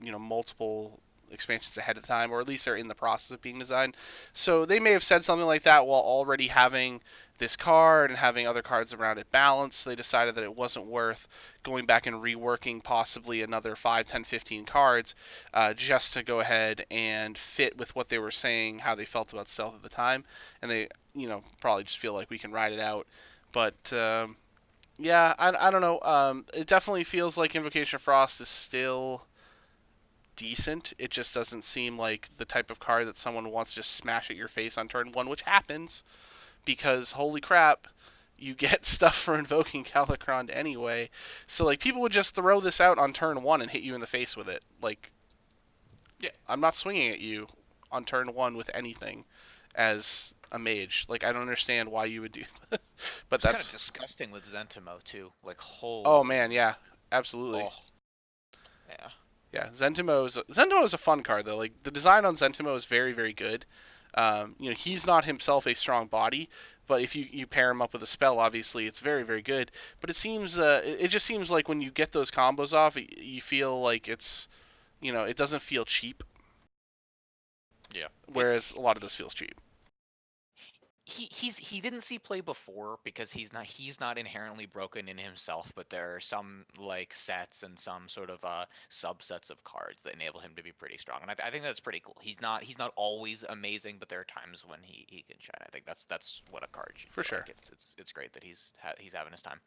multiple expansions ahead of time, or at least they're in the process of being designed. So they may have said something like that while already having this card and having other cards around it balanced. They decided that it wasn't worth going back and reworking possibly another 5, 10, 15 cards just to go ahead and fit with what they were saying, how they felt about stealth at the time. And they, probably just feel like we can ride it out. But yeah, I don't know. It definitely feels like Invocation of Frost is still decent. It just doesn't seem like the type of card that someone wants to just smash at your face on turn 1, which happens because holy crap, you get stuff for invoking Calicron anyway. So like people would just throw this out on turn 1 and hit you in the face with it. Like
Yeah,
I'm not swinging at you on turn 1 with anything. as a mage. Like I don't understand why you would do that. But
It's kind of
that's
disgusting with Zentimo too. Like
oh
holy,
man, yeah, absolutely.
oh yeah.
Yeah, Zentimo is a fun card though. Like the design on Zentimo is very very good. He's not himself a strong body, but if you pair him up with a spell, obviously it's very very good. But it just seems like when you get those combos off, you feel like it doesn't feel cheap,
Yeah.
whereas a lot of this feels cheap.
He didn't see play before because he's not inherently broken in himself, but there are some like sets and some sort of subsets of cards that enable him to be pretty strong, and I think that's pretty cool. He's not always amazing, but there are times when he can shine. I think that's what a card should
For
be
sure.
like. It's great that he's having his time.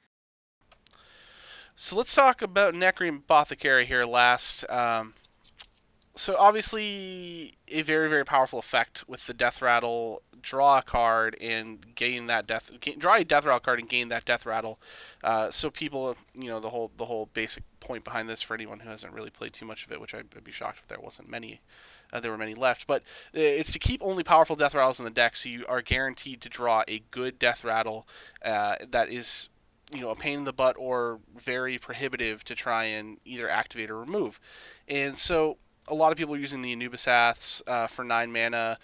So let's talk about Necrene Apothecary here last. So obviously a very very powerful effect with the death rattle. Draw a card and draw a death rattle card and gain that death rattle. So people, the whole basic point behind this for anyone who hasn't really played too much of it, which I'd be shocked if there wasn't many. There were many left, but it's to keep only powerful death rattles in the deck, so you are guaranteed to draw a good death rattle that is a pain in the butt or very prohibitive to try and either activate or remove. And so a lot of people are using the Anubisaths for 9 mana.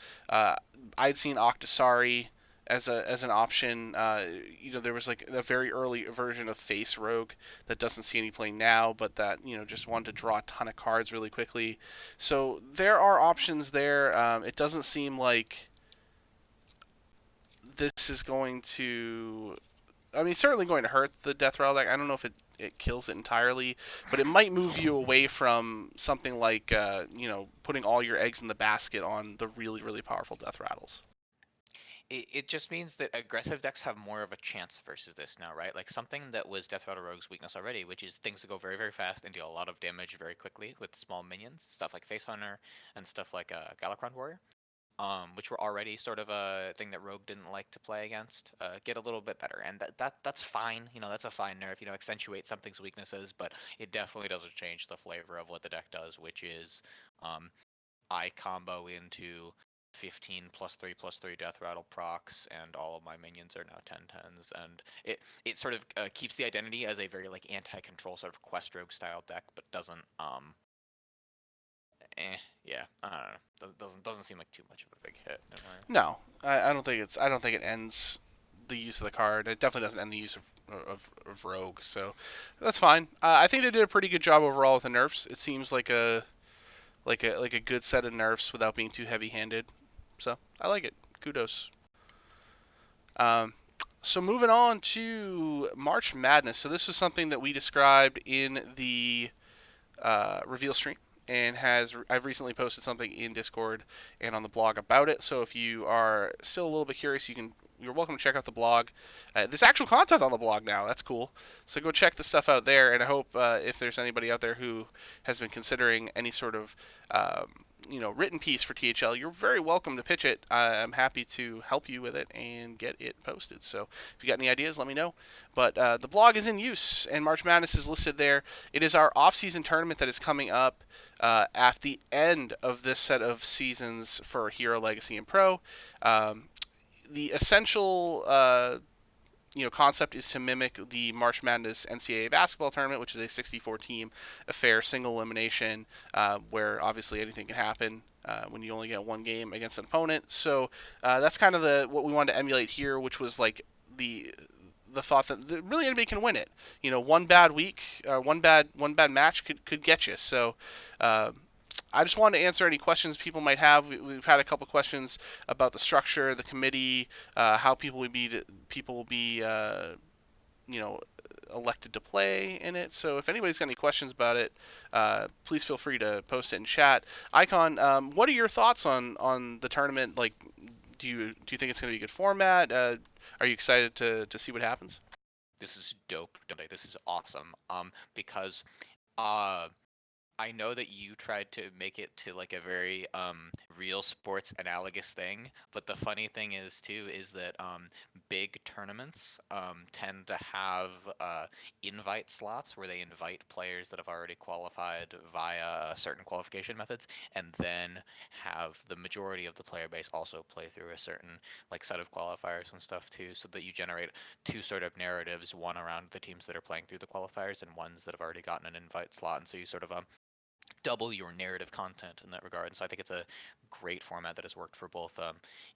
I'd seen Octosari as an option. There was like a very early version of Face Rogue that doesn't see any play now, but that just wanted to draw a ton of cards really quickly. So there are options there. It doesn't seem like this is going to. I mean, certainly going to hurt the Death Rattle deck. I don't know if it kills it entirely, but it might move you away from something like putting all your eggs in the basket on the really really powerful Death Rattles.
It just means that aggressive decks have more of a chance versus this now, right? Like something that was Death Rattle Rogue's weakness already, which is things that go very, very fast and deal a lot of damage very quickly with small minions, stuff like Face Hunter and stuff like Galakron Warrior, which were already sort of a thing that Rogue didn't like to play against, get a little bit better, and that's fine. That's a fine nerf. Accentuate something's weaknesses, but it definitely doesn't change the flavor of what the deck does, which is um, I combo into 15 +3/+3 death rattle procs, and all of my minions are now 10/10s, and it sort of keeps the identity as a very like anti-control sort of quest rogue style deck, but doesn't yeah, I don't know, doesn't seem like too much of a big hit in a way.
No, I don't think it ends the use of the card. It definitely doesn't end the use of Rogue. So that's fine. I think they did a pretty good job overall with the nerfs. It seems like a good set of nerfs without being too heavy-handed. So I like it. Kudos. Um, so moving on to March Madness. So this was something that we described in the reveal stream, and I've recently posted something in Discord and on the blog about it. So if you are still a little bit curious, you're welcome to check out the blog. There's actual content on the blog now. That's cool. So go check the stuff out there. And I hope if there's anybody out there who has been considering any sort of written piece for THL, you're very welcome to pitch it. I'm happy to help you with it and get it posted. So if you got any ideas, let me know. But the blog is in use, and March Madness is listed there. It is our off-season tournament that is coming up at the end of this set of seasons for Hero, Legacy, and Pro. The essential concept is to mimic the March Madness NCAA basketball tournament, which is a 64-team affair, single elimination, where obviously anything can happen when you only get one game against an opponent. So that's kind of what we wanted to emulate here, which was like the thought that really anybody can win it. One bad week, one bad match could get you. So I just wanted to answer any questions people might have. We've had a couple questions about the structure, the committee, how people will be elected to play in it. So if anybody's got any questions about it, please feel free to post it in chat. Icon, what are your thoughts on the tournament? Like, do you think it's going to be a good format? Are you excited to see what happens?
This is dope. This is awesome. Because uh I know that you tried to make it to like a very real sports analogous thing, but the funny thing is too is that big tournaments tend to have invite slots where they invite players that have already qualified via certain qualification methods, and then have the majority of the player base also play through a certain like set of qualifiers and stuff too, so that you generate two sort of narratives, one around the teams that are playing through the qualifiers and ones that have already gotten an invite slot, and so you sort of double your narrative content in that regard. And so I think it's a great format that has worked for both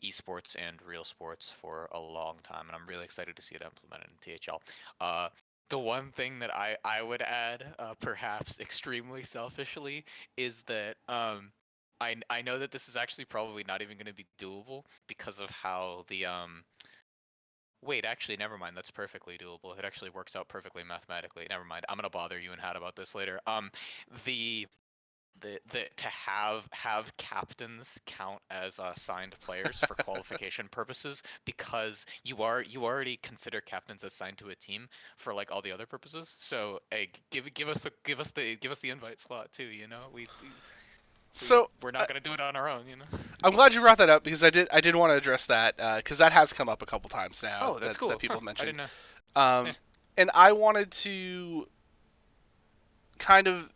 esports and real sports for a long time, and I'm really excited to see it implemented in THL. The one thing that I would add, perhaps extremely selfishly, is that I know that this is actually probably not even going to be doable because of how the Wait, actually, never mind. That's perfectly doable. It actually works out perfectly mathematically. Never mind. I'm gonna bother you and Hat about this later. The the to have captains count as signed players for qualification purposes, because you already consider captains as signed to a team for like all the other purposes. So hey, give us the invite slot too. You know,
So
we're not gonna do it on our own. You know.
I'm glad you brought that up because I did want to address that because that has come up a couple times now
Oh, that's
that
cool.
people
Huh,
have
I
mentioned.
didn't know. Yeah.
And I wanted to kind of,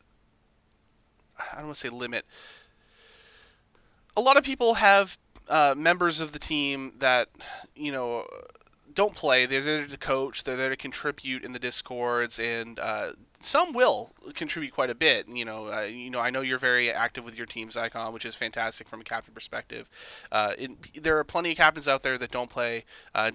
I don't want to say limit. A lot of people have members of the team that you know don't play. They're there to coach. They're there to contribute in the discords, and some will contribute quite a bit. I know you're very active with your team's icon, which is fantastic from a captain perspective. There are plenty of captains out there that don't play.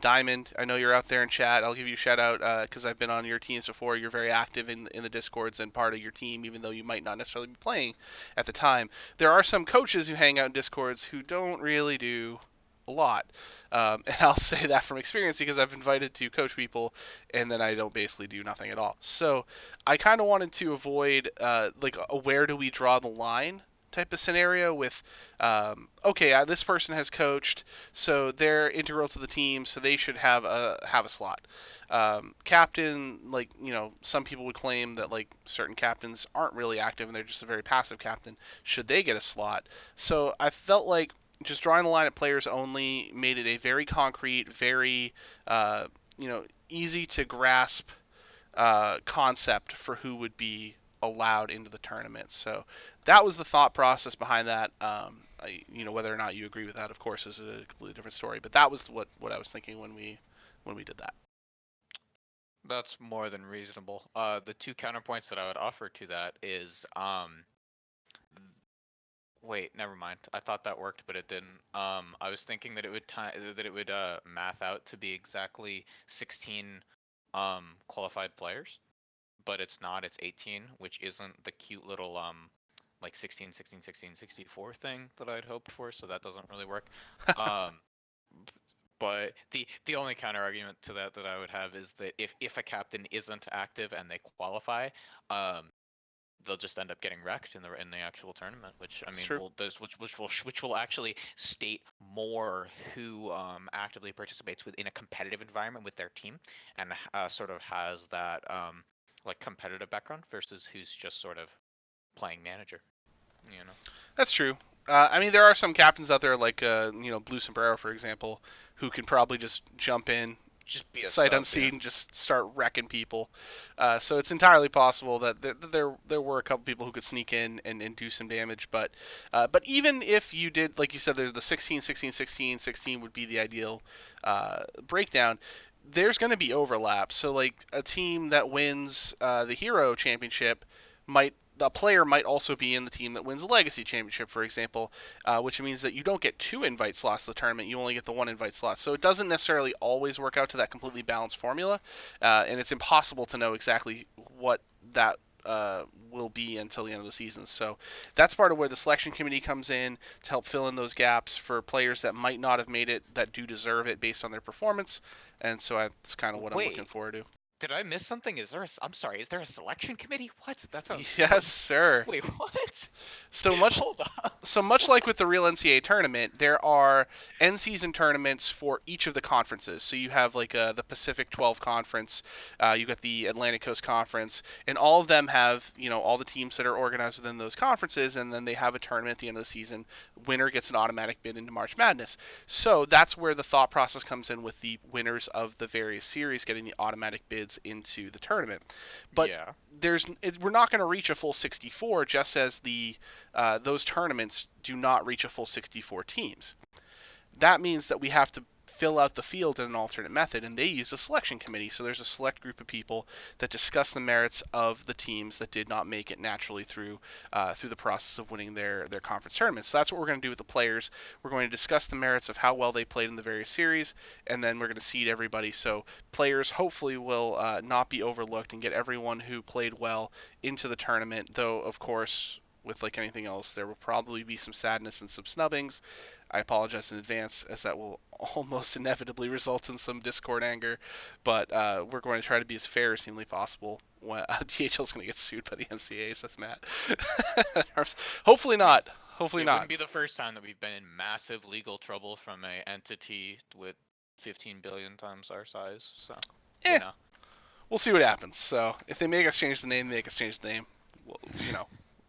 Diamond, I know you're out there in chat. I'll give you a shout out because I've been on your teams before. You're very active in the discords and part of your team, even though you might not necessarily be playing at the time. There are some coaches who hang out in discords who don't really do a lot. And I'll say that from experience because I've invited to coach people and then I don't basically do nothing at all. So I kind of wanted to avoid like a where do we draw the line type of scenario with okay, this person has coached, so they're integral to the team, so they should have a slot. Captain, like some people would claim that like certain captains aren't really active and they're just a very passive captain. Should they get a slot? So I felt like just drawing the line at players only made it a very concrete, very easy to grasp concept for who would be allowed into the tournament. So that was the thought process behind that. Whether or not you agree with that, of course, is a completely different story. But that was what I was thinking when we did that.
That's more than reasonable. The two counterpoints that I would offer to that is, wait, never mind. I thought that worked, but it didn't. I was thinking that it would math out to be exactly 16 qualified players, but it's not. It's 18, which isn't the cute little like 16, 16, 16, 64 thing that I'd hoped for, so that doesn't really work. Um, but the only counter argument to that I would have is that if a captain isn't active and they qualify, um, they'll just end up getting wrecked in the actual tournament, which I
It's
mean
true.
which will actually state more who actively participates within a competitive environment with their team, and sort of has that like competitive background versus who's just sort of playing manager, you know.
That's true. I mean, there are some captains out there like Blue Sombrero, for example, who can probably just jump in,
Just be a
sight
sub, yeah.
unseen, just start wrecking people. So it's entirely possible that there were a couple people who could sneak in and do some damage. But even if you did, like you said, there's the 16, 16, 16, 16 would be the ideal breakdown. There's going to be overlap. So like a team that wins the Hero Championship might the player might also be in the team that wins the Legacy Championship, for example, which means that you don't get two invite slots to the tournament, you only get the one invite slot. So it doesn't necessarily always work out to that completely balanced formula, and it's impossible to know exactly what that will be until the end of the season. So that's part of where the selection committee comes in to help fill in those gaps for players that might not have made it that do deserve it based on their performance. And so that's kind of what I'm looking
Wait,
forward to.
Did I miss something? I'm sorry, is there a selection committee? What? That sounds
Yes, sir.
Wait, what?
So much
Hold on.
so much like with the real NCAA tournament, there are end season tournaments for each of the conferences. So you have like the Pacific 12 Conference, you got the Atlantic Coast Conference, and all of them have all the teams that are organized within those conferences, and then they have a tournament at the end of the season. Winner gets an automatic bid into March Madness. So that's where the thought process comes in with the winners of the various series getting the automatic bids into the tournament. But
Yeah.
we're not going to reach a full 64 just as those tournaments do not reach a full 64 teams. That means that we have to fill out the field in an alternate method, and they use a selection committee. So there's a select group of people that discuss the merits of the teams that did not make it naturally through the process of winning their conference tournaments. So that's what we're going to do with the players. We're going to discuss the merits of how well they played in the various series, and then we're going to seed everybody. So players hopefully will not be overlooked and get everyone who played well into the tournament. Though of course, with like anything else, there will probably be some sadness and some snubbings. I apologize in advance, as that will almost inevitably result in some Discord anger. But we're going to try to be as fair as humanly possible. THL is going to get sued by the NCAA, says Matt. Hopefully
I mean,
not. Hopefully
it
not.
wouldn't be the first time that we've been in massive legal trouble from a entity with 15 billion times our size. So,
Eh,
you know.
we'll see what happens. So if they make us change the name, they make us change the name.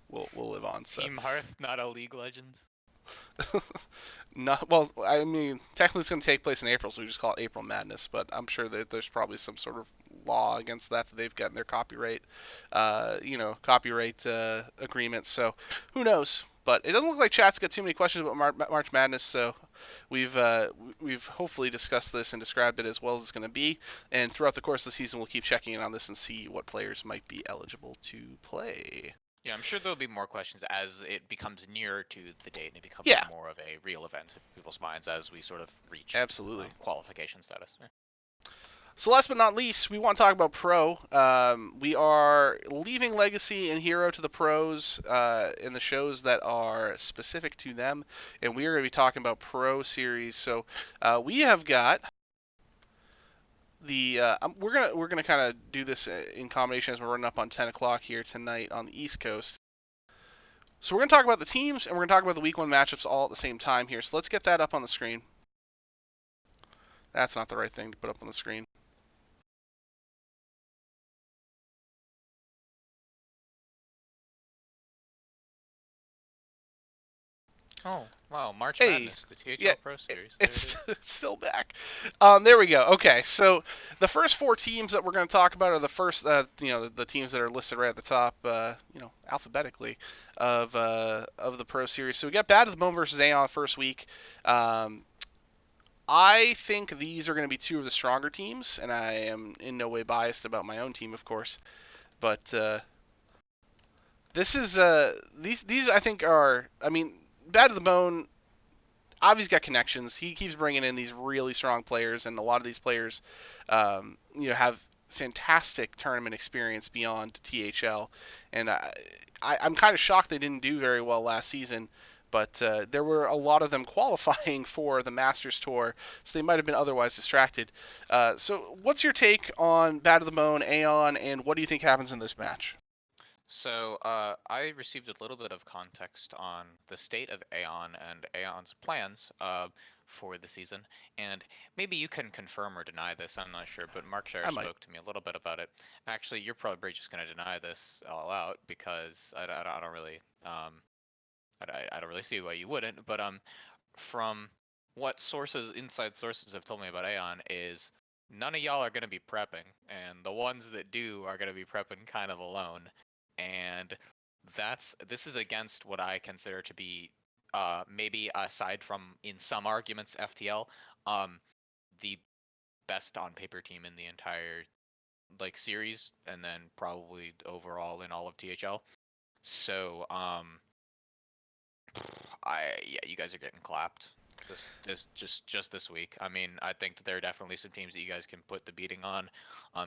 We'll, we'll live on. So.
Team Hearth, not a League Legends.
Not well. I mean, technically, it's going to take place in April, so we just call it April Madness. But I'm sure that there's probably some sort of law against that they've got in their copyright, agreement. So who knows? But it doesn't look like chat's got too many questions about March Madness. So we've hopefully discussed this and described it as well as it's going to be. And throughout the course of the season, we'll keep checking in on this and see what players might be eligible to play.
Yeah, I'm sure there'll be more questions as it becomes nearer to the date and it becomes
Yeah.
more of a real event in people's minds as we sort of reach
Absolutely.
qualification status. Yeah.
So last but not least, we want to talk about Pro. We are leaving Legacy and Hero to the pros in the shows that are specific to them, and we are going to be talking about Pro Series. So we have got the we're gonna kind of do this in combination as we're running up on 10 o'clock here tonight on the East Coast. So we're going to talk about the teams and we're going to talk about the Week 1 matchups all at the same time here. So let's get that up on the screen. That's not the right thing to put up on the screen.
Oh, wow, March
Hey,
Madness, the THL
yeah,
Pro Series.
it's still back. There we go. Okay, so the first four teams that we're going to talk about are the first, the teams that are listed right at the top, alphabetically of the Pro Series. So we got Bad to the Bone versus Aeon first week. I think these are going to be two of the stronger teams, and I am in no way biased about my own team, of course. But this is these I think are. I mean, Bad to the Bone. Avi's got connections. He keeps bringing in these really strong players, and a lot of these players, have fantastic tournament experience beyond THL. And I'm kind of shocked they didn't do very well last season. But there were a lot of them qualifying for the Masters Tour, so they might have been otherwise distracted. So what's your take on Bad to the Bone, Aeon, and what do you think happens in this match?
So, I received a little bit of context on the state of Aeon and Aeon's plans for the season, and maybe you can confirm or deny this, I'm not sure, but Mark Share
I might.
spoke to me a little bit about it. Actually, you're probably just going to deny this all out because I don't really, I don't really see why you wouldn't, but from what inside sources have told me about Aeon is none of y'all are going to be prepping, and the ones that do are going to be prepping kind of alone. And this is against what I consider to be maybe aside from in some arguments FTL the best on paper team in the entire like series, and then probably overall in all of THL. So you guys are getting clapped just this week. I mean, I think that there are definitely some teams that you guys can put the beating on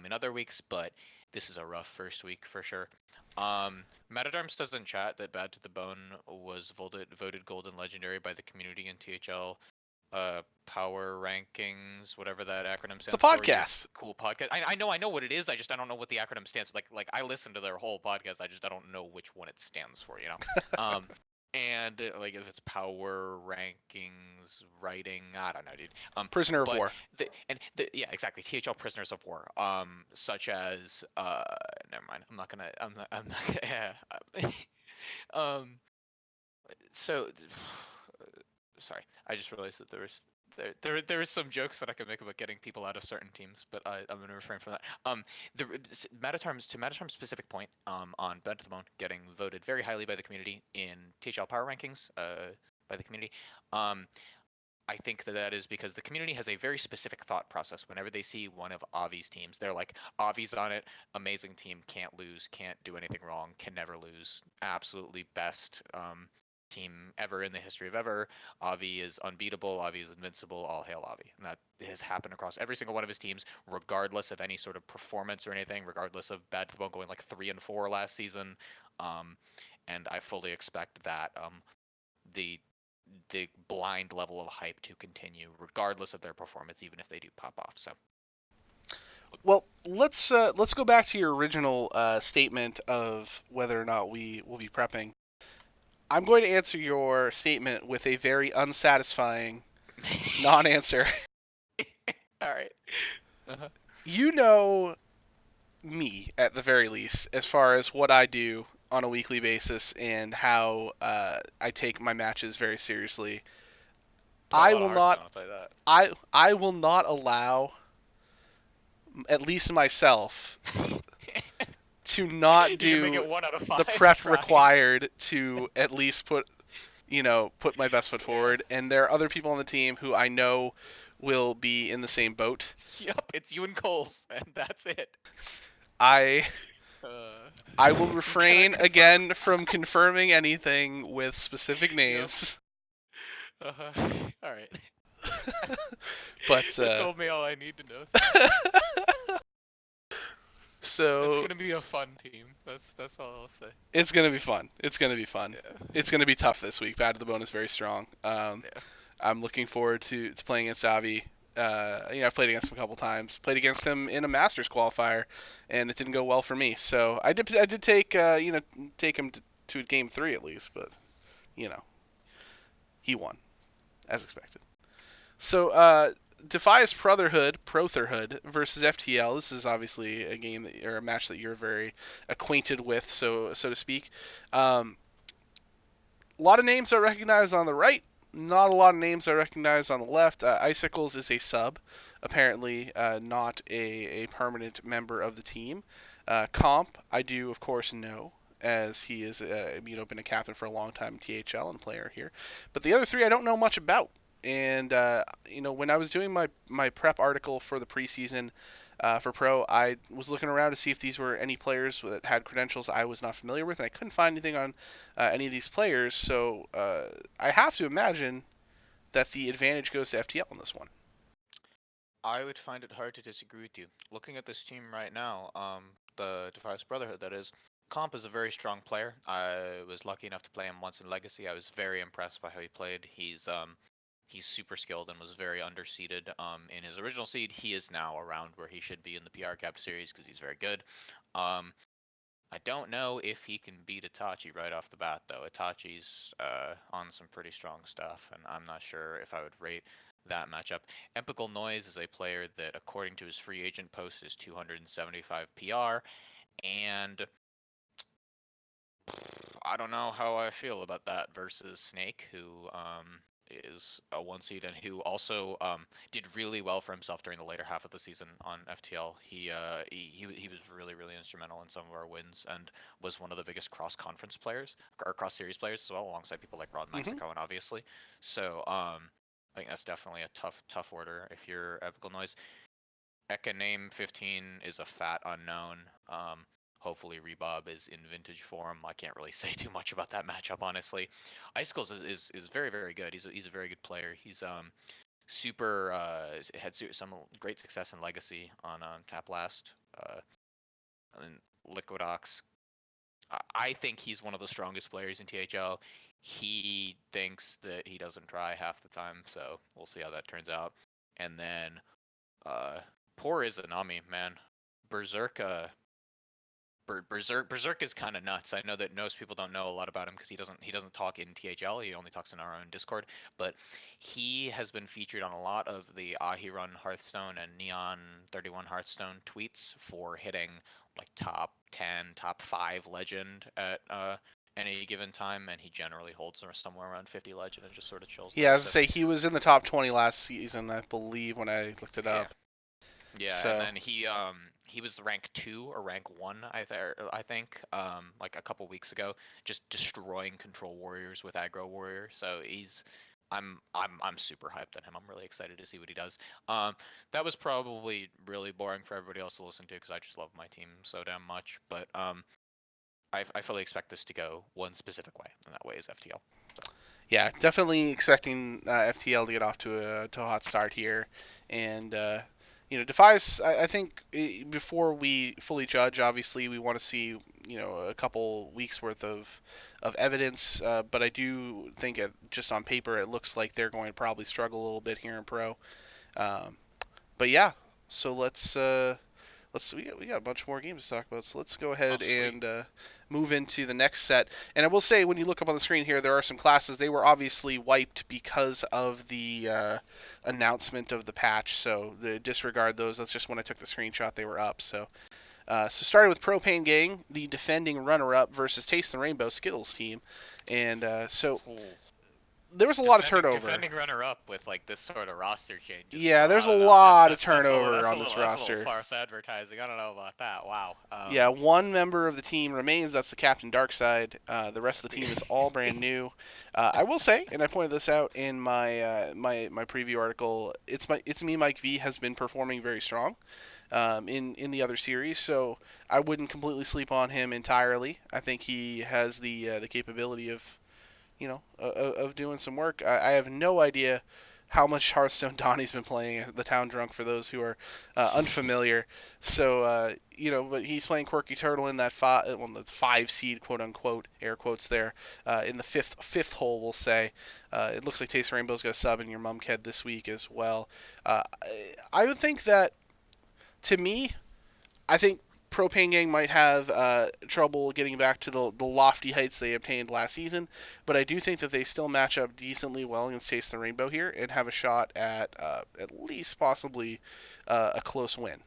in other weeks, but this is a rough first week for sure. Metadarm says in chat that Bad to the Bone was voted golden legendary by the community in THL Power Rankings, whatever that acronym
It's a
stands for. Your
podcast.
cool podcast. I know what it is. I don't know what the acronym stands for. Like I listen to their whole podcast. I don't know which one it stands for. And like if it's Power Rankings writing, I don't know, dude.
Prisoner of
But
War.
yeah, exactly. THL Prisoners of War. Such as never mind. I'm not gonna. um. So sorry, I just realized that there was some jokes that I could make about getting people out of certain teams, but I'm gonna refrain from that. The Matatarm's specific point on Bent to the Bone getting voted very highly by the community in THL Power Rankings by the community. I think that is because the community has a very specific thought process. Whenever they see one of Avi's teams, they're like, Avi's on it, amazing team, can't lose, can't do anything wrong, can never lose, absolutely best team ever in the history of ever. Avi is unbeatable, Avi is invincible, all hail Avi. And that has happened across every single one of his teams, regardless of any sort of performance or anything, regardless of Bad Football going like 3-4 last season. And I fully expect that the blind level of hype to continue, regardless of their performance, even if they do pop off. So,
Well, let's go back to your original statement of whether or not we will be prepping. I'm going to answer your statement with a very unsatisfying non-answer.
all right. Uh-huh.
You know me, at the very least, as far as what I do on a weekly basis and how I take my matches very seriously.
Put a
I
lot of
will
Hearthstone,
not
I'll tell you that.
I will not allow, at least myself, to not
You can make
do
it 1 out of
the
5.
prep
Try.
required to at least put my best foot forward. And there are other people on the team who I know will be in the same boat.
Yep, it's you and Coles, and that's it.
I
Uh,
I will
can I
refrain
confirm?
again from confirming anything with specific
Yep.
names.
Uh-huh. All right.
But
That told me all I need to know. Thank you. It's
so
gonna be a fun team. That's all I'll say.
it's gonna be fun. It's gonna be fun.
Yeah.
It's gonna be tough this week. Bad to the Bone is very strong.
Yeah.
I'm looking forward to playing against Avi. I've played against him a couple times. Played against him in a Masters qualifier, and it didn't go well for me. So I did take take him to game 3 at least, but you know he won as expected. So Defias Protherhood versus FTL. This is obviously a game or a match that you're very acquainted with, so to speak. A lot of names I recognize on the right. Not a lot of names I recognize on the left. Icicles is a sub, apparently not a permanent member of the team. Comp, I do of course know, as he is been a captain for a long time in THL and player here. But the other three I don't know much about. And when I was doing my prep article for the preseason for pro, I was looking around to see if these were any players that had credentials I was not familiar with, and I couldn't find anything on any of these players. So I have to imagine that the advantage goes to FTL in this one.
I would find it hard to disagree with you. Looking at this team right now, the Defiance Brotherhood, that is, Comp is a very strong player. I was lucky enough to play him once in Legacy. I was very impressed by how he played. He's super skilled and was very underseeded in his original seed. He is now around where he should be in the PR Cap series because he's very good. I don't know if he can beat Itachi right off the bat, though. Itachi's on some pretty strong stuff, and I'm not sure if I would rate that matchup. Epical Noise is a player that, according to his free agent post, is 275 PR, and I don't know how I feel about that versus Snake, who is a 1 seed and who also did really well for himself during the later half of the season on FTL. He was really instrumental in some of our wins and was one of the biggest cross conference players or cross series players as well, alongside people like Rod Mexico and obviously. So I think that's definitely a tough order if you're Epical Noise. Eka Name 15 is a fat unknown. Hopefully Rebob is in vintage form. I can't really say too much about that matchup, honestly. Icicles is very good. He's a very good player. He's super had some great success in Legacy on Tap Last. And Liquidox I think he's one of the strongest players in THL. He thinks that he doesn't try half the time, so we'll see how that turns out. And then uh, poor Izanami, man. Berserk Berserk is kind of nuts. I know that most people don't know a lot about him because he doesn't talk in THL. He only talks in our own Discord. But he has been featured on a lot of the Ahirun Hearthstone and Neon 31 Hearthstone tweets for hitting like top 10, top 5 legend at any given time, and he generally holds somewhere around 50 legend and just sort of chills
Yeah,
there.
as I
So
say, he was in the top 20 last season, I believe, when I looked it
yeah,
up.
yeah, and
So
then he was rank 2 or rank 1 I think like a couple weeks ago, just destroying control warriors with aggro warrior. So I'm super hyped on him. I'm really excited to see what he does. That was probably really boring for everybody else to listen to because I just love my team so damn much. But I fully expect this to go one specific way, and that way is FTL. So
yeah, definitely expecting FTL to get off to a hot start here, and Defies. I think before we fully judge, obviously we want to see a couple weeks worth of evidence, but I do think just on paper it looks like they're going to probably struggle a little bit here in pro. Um, but yeah, so we got a bunch more games to talk about, so let's go
oh
ahead
sweet.
and move into the next set. And I will say, when you look up on the screen here, there are some classes. They were obviously wiped because of the announcement of the patch, so disregard those. That's just when I took the screenshot, they were up. So starting with Propane Gang, the defending runner-up versus Taste the Rainbow Skittles team, and so
Cool.
there was a lot of
Defending
turnover.
defending runner up with like this sort of roster changes,
Yeah,
bro.
there's
I
a
don't know. That's
lot of
that's that's a little
turnover
that's a
on
little
this
that's a little
roster.
false advertising. I don't know about that. Wow.
Yeah, one member of the team remains. That's the Captain Darkside. The rest of the team is all
the-
brand new. I will say, and I pointed this out in my preview article. It's me, Mike V has been performing very strong in the other series, so I wouldn't completely sleep on him entirely. I think he has the capability of of doing some work. I have no idea how much Hearthstone Donnie's been playing the Town Drunk for those who are unfamiliar. So but he's playing Quirky Turtle in that the 5 seed, quote unquote, air quotes there, in the fifth hole, we'll say. It looks like Taste Rainbow's got a sub in your mum ked this week as well. I would think that, to me, I think Propane Gang might have trouble getting back to the lofty heights they obtained last season, but I do think that they still match up decently well against Taste the Rainbow here and have a shot at least possibly a close win.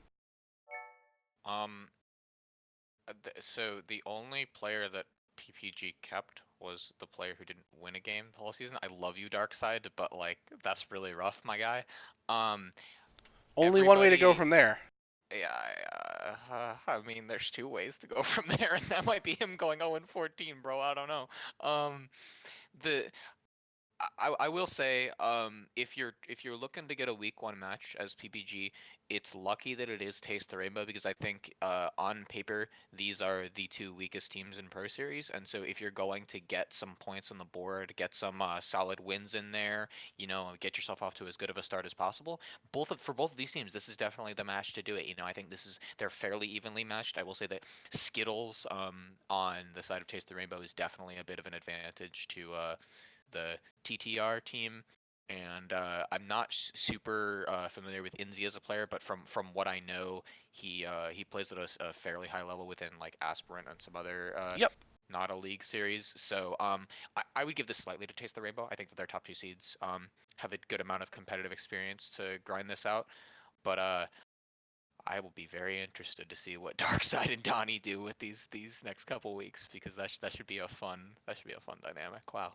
um. So the only player that PPG kept was the player who didn't win a game the whole season. I love you, Darkseid, but like that's really rough, my guy. Um.
Only one way to go
Everybody.
from there.
Yeah, I mean, there's two ways to go from there, and that might be him going 0-14, bro. I don't know. Um, the I will say, if you're looking to get a week one match as PPG, it's lucky that it is Taste the Rainbow because I think on paper these are the two weakest teams in Pro Series, and so if you're going to get some points on the board, get some solid wins in there, get yourself off to as good of a start as possible. For both of these teams, this is definitely the match to do it. I think they're fairly evenly matched. I will say that Skittles on the side of Taste the Rainbow is definitely a bit of an advantage to the TTR team, and I'm not super familiar with Inzi as a player, but from what I know, he plays at a fairly high level within like Aspirant and some other
Yep.
not a league series. So I would give this slightly to Taste the Rainbow. I think that their top two seeds have a good amount of competitive experience to grind this out, but I will be very interested to see what Darkseid and Donnie do with these next couple weeks because that should be a fun dynamic. Wow.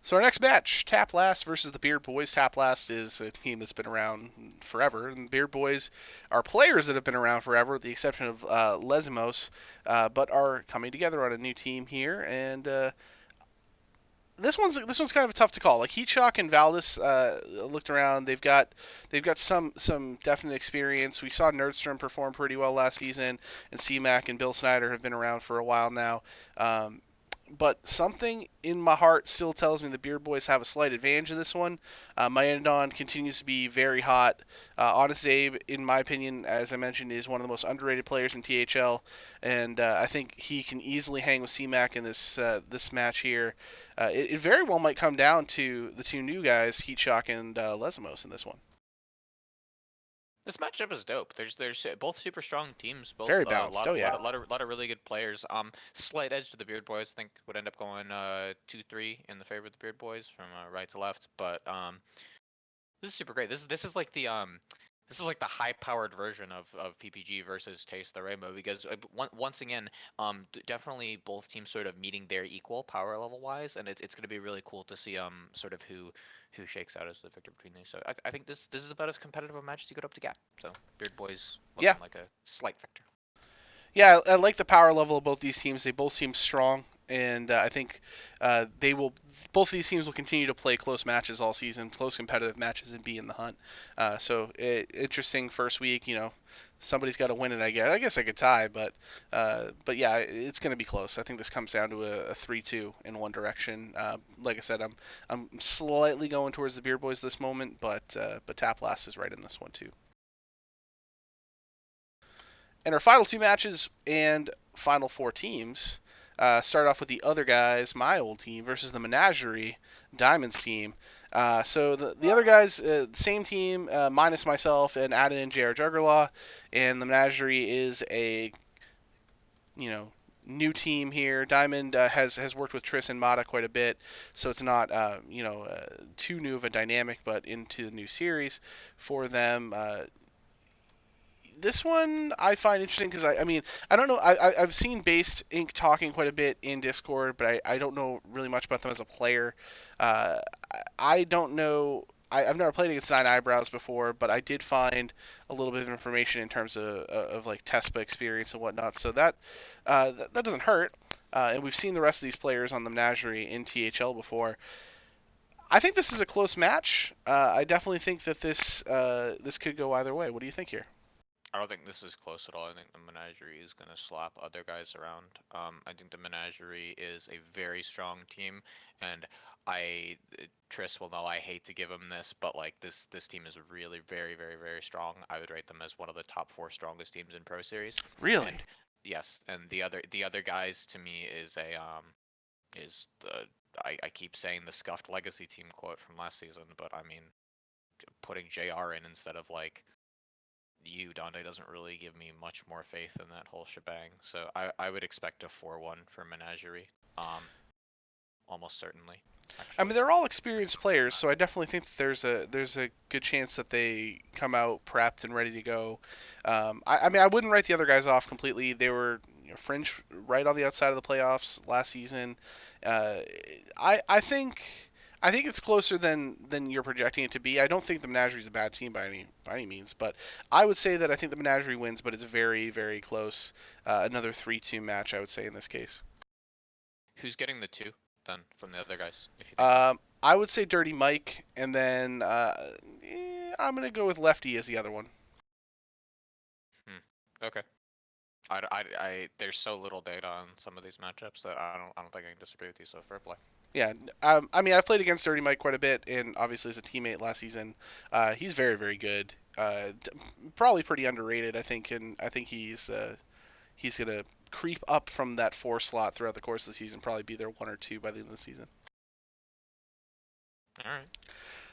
So our next match, Tap Last versus the Beard Boys. Tap Last is a team that's been around forever, and the Beard Boys are players that have been around forever, with the exception of Lesmos, but are coming together on a new team here. And this one's kind of tough to call. Like Heatshock and Valdis looked around. They've got some definite experience. We saw Nerdstrom perform pretty well last season, and CMAC and Bill Snyder have been around for a while now. but something in my heart still tells me the Beard Boys have a slight advantage in this one. Myandon continues to be very hot. Honest Abe, in my opinion, as I mentioned, is one of the most underrated players in THL, and I think he can easily hang with CMAC in this match here. It very well might come down to the two new guys, Heatshock and Lesamos, in this one.
This matchup is dope. There's both super strong teams, both
Very
a
balanced. Oh yeah.
lot of really good players. Slight edge to the Beard Boys. I think would end up going 2-3 in the favor of the Beard Boys from right to left. But this is super great. This is like the high-powered version of PPG versus Taste the Rainbow because once again, definitely both teams sort of meeting their equal power level wise, and it's going to be really cool to see sort of who shakes out as the victor between these. So I think this is about as competitive a match as you could hope to get. So Beard Boys looking like a slight victor.
Yeah, I like the power level of both these teams. They both seem strong, and I think they will. Both of these teams will continue to play close matches all season, close competitive matches, and be in the hunt. So interesting first week. Somebody's got to win it. I guess I could tie, but yeah, it's going to be close. I think this comes down to a 3-2 in one direction. Like I said, I'm slightly going towards the Beard Boys this moment, but Tap Last is right in this one too. And our final two matches and final four teams start off with the other guys, my old team, versus the Menagerie, Diamond's team. So the other guys, same team, minus myself, and added in JR Juggerlaw. And the Menagerie is a, new team here. Diamond has worked with Triss and Mata quite a bit, so it's not, too new of a dynamic, but into the new series for them. This one I find interesting because I don't know. I've seen Based Inc. talking quite a bit in Discord, but I don't know really much about them as a player. Uh, I don't know. I've never played against Nine Eyebrows before, but I did find a little bit of information in terms of like TESPA experience and whatnot. So that doesn't hurt. And we've seen the rest of these players on the Menagerie in THL before. I think this is a close match. I definitely think that this could go either way. What do you think here?
I don't think this is close at all. I think the Menagerie is going to slap other guys around. I think the Menagerie is a very strong team, and Triss will know I hate to give him this, but like this team is really very, very, very strong. I would rate them as one of the top 4 strongest teams in Pro Series.
Really?
And yes, and the other guys to me is I keep saying the scuffed legacy team quote from last season, but I mean putting JR in instead of like Dante doesn't really give me much more faith in that whole shebang. So I would expect a 4-1 for Menagerie. Almost certainly. Actually.
I mean, they're all experienced players, so I definitely think that there's a good chance that they come out prepped and ready to go. I mean, I wouldn't write the other guys off completely. They were fringe right on the outside of the playoffs last season. I think it's closer than you're projecting it to be. I don't think the Menagerie is a bad team by any means, but I would say that I think the Menagerie wins, but it's very, very close. Another 3-2 match, I would say in this case.
Who's getting the 2 then from the other guys? If you think
I would say Dirty Mike, and then I'm gonna go with Lefty as the other one.
Okay. There's so little data on some of these matchups that I don't think I can disagree with you. So fair play.
Yeah, I mean, I've played against Dirty Mike quite a bit, and obviously as a teammate last season, he's very, very good. Probably pretty underrated, I think, and I think he's gonna creep up from that 4 slot throughout the course of the season. Probably be there 1 or 2 by the end of the season.
All right.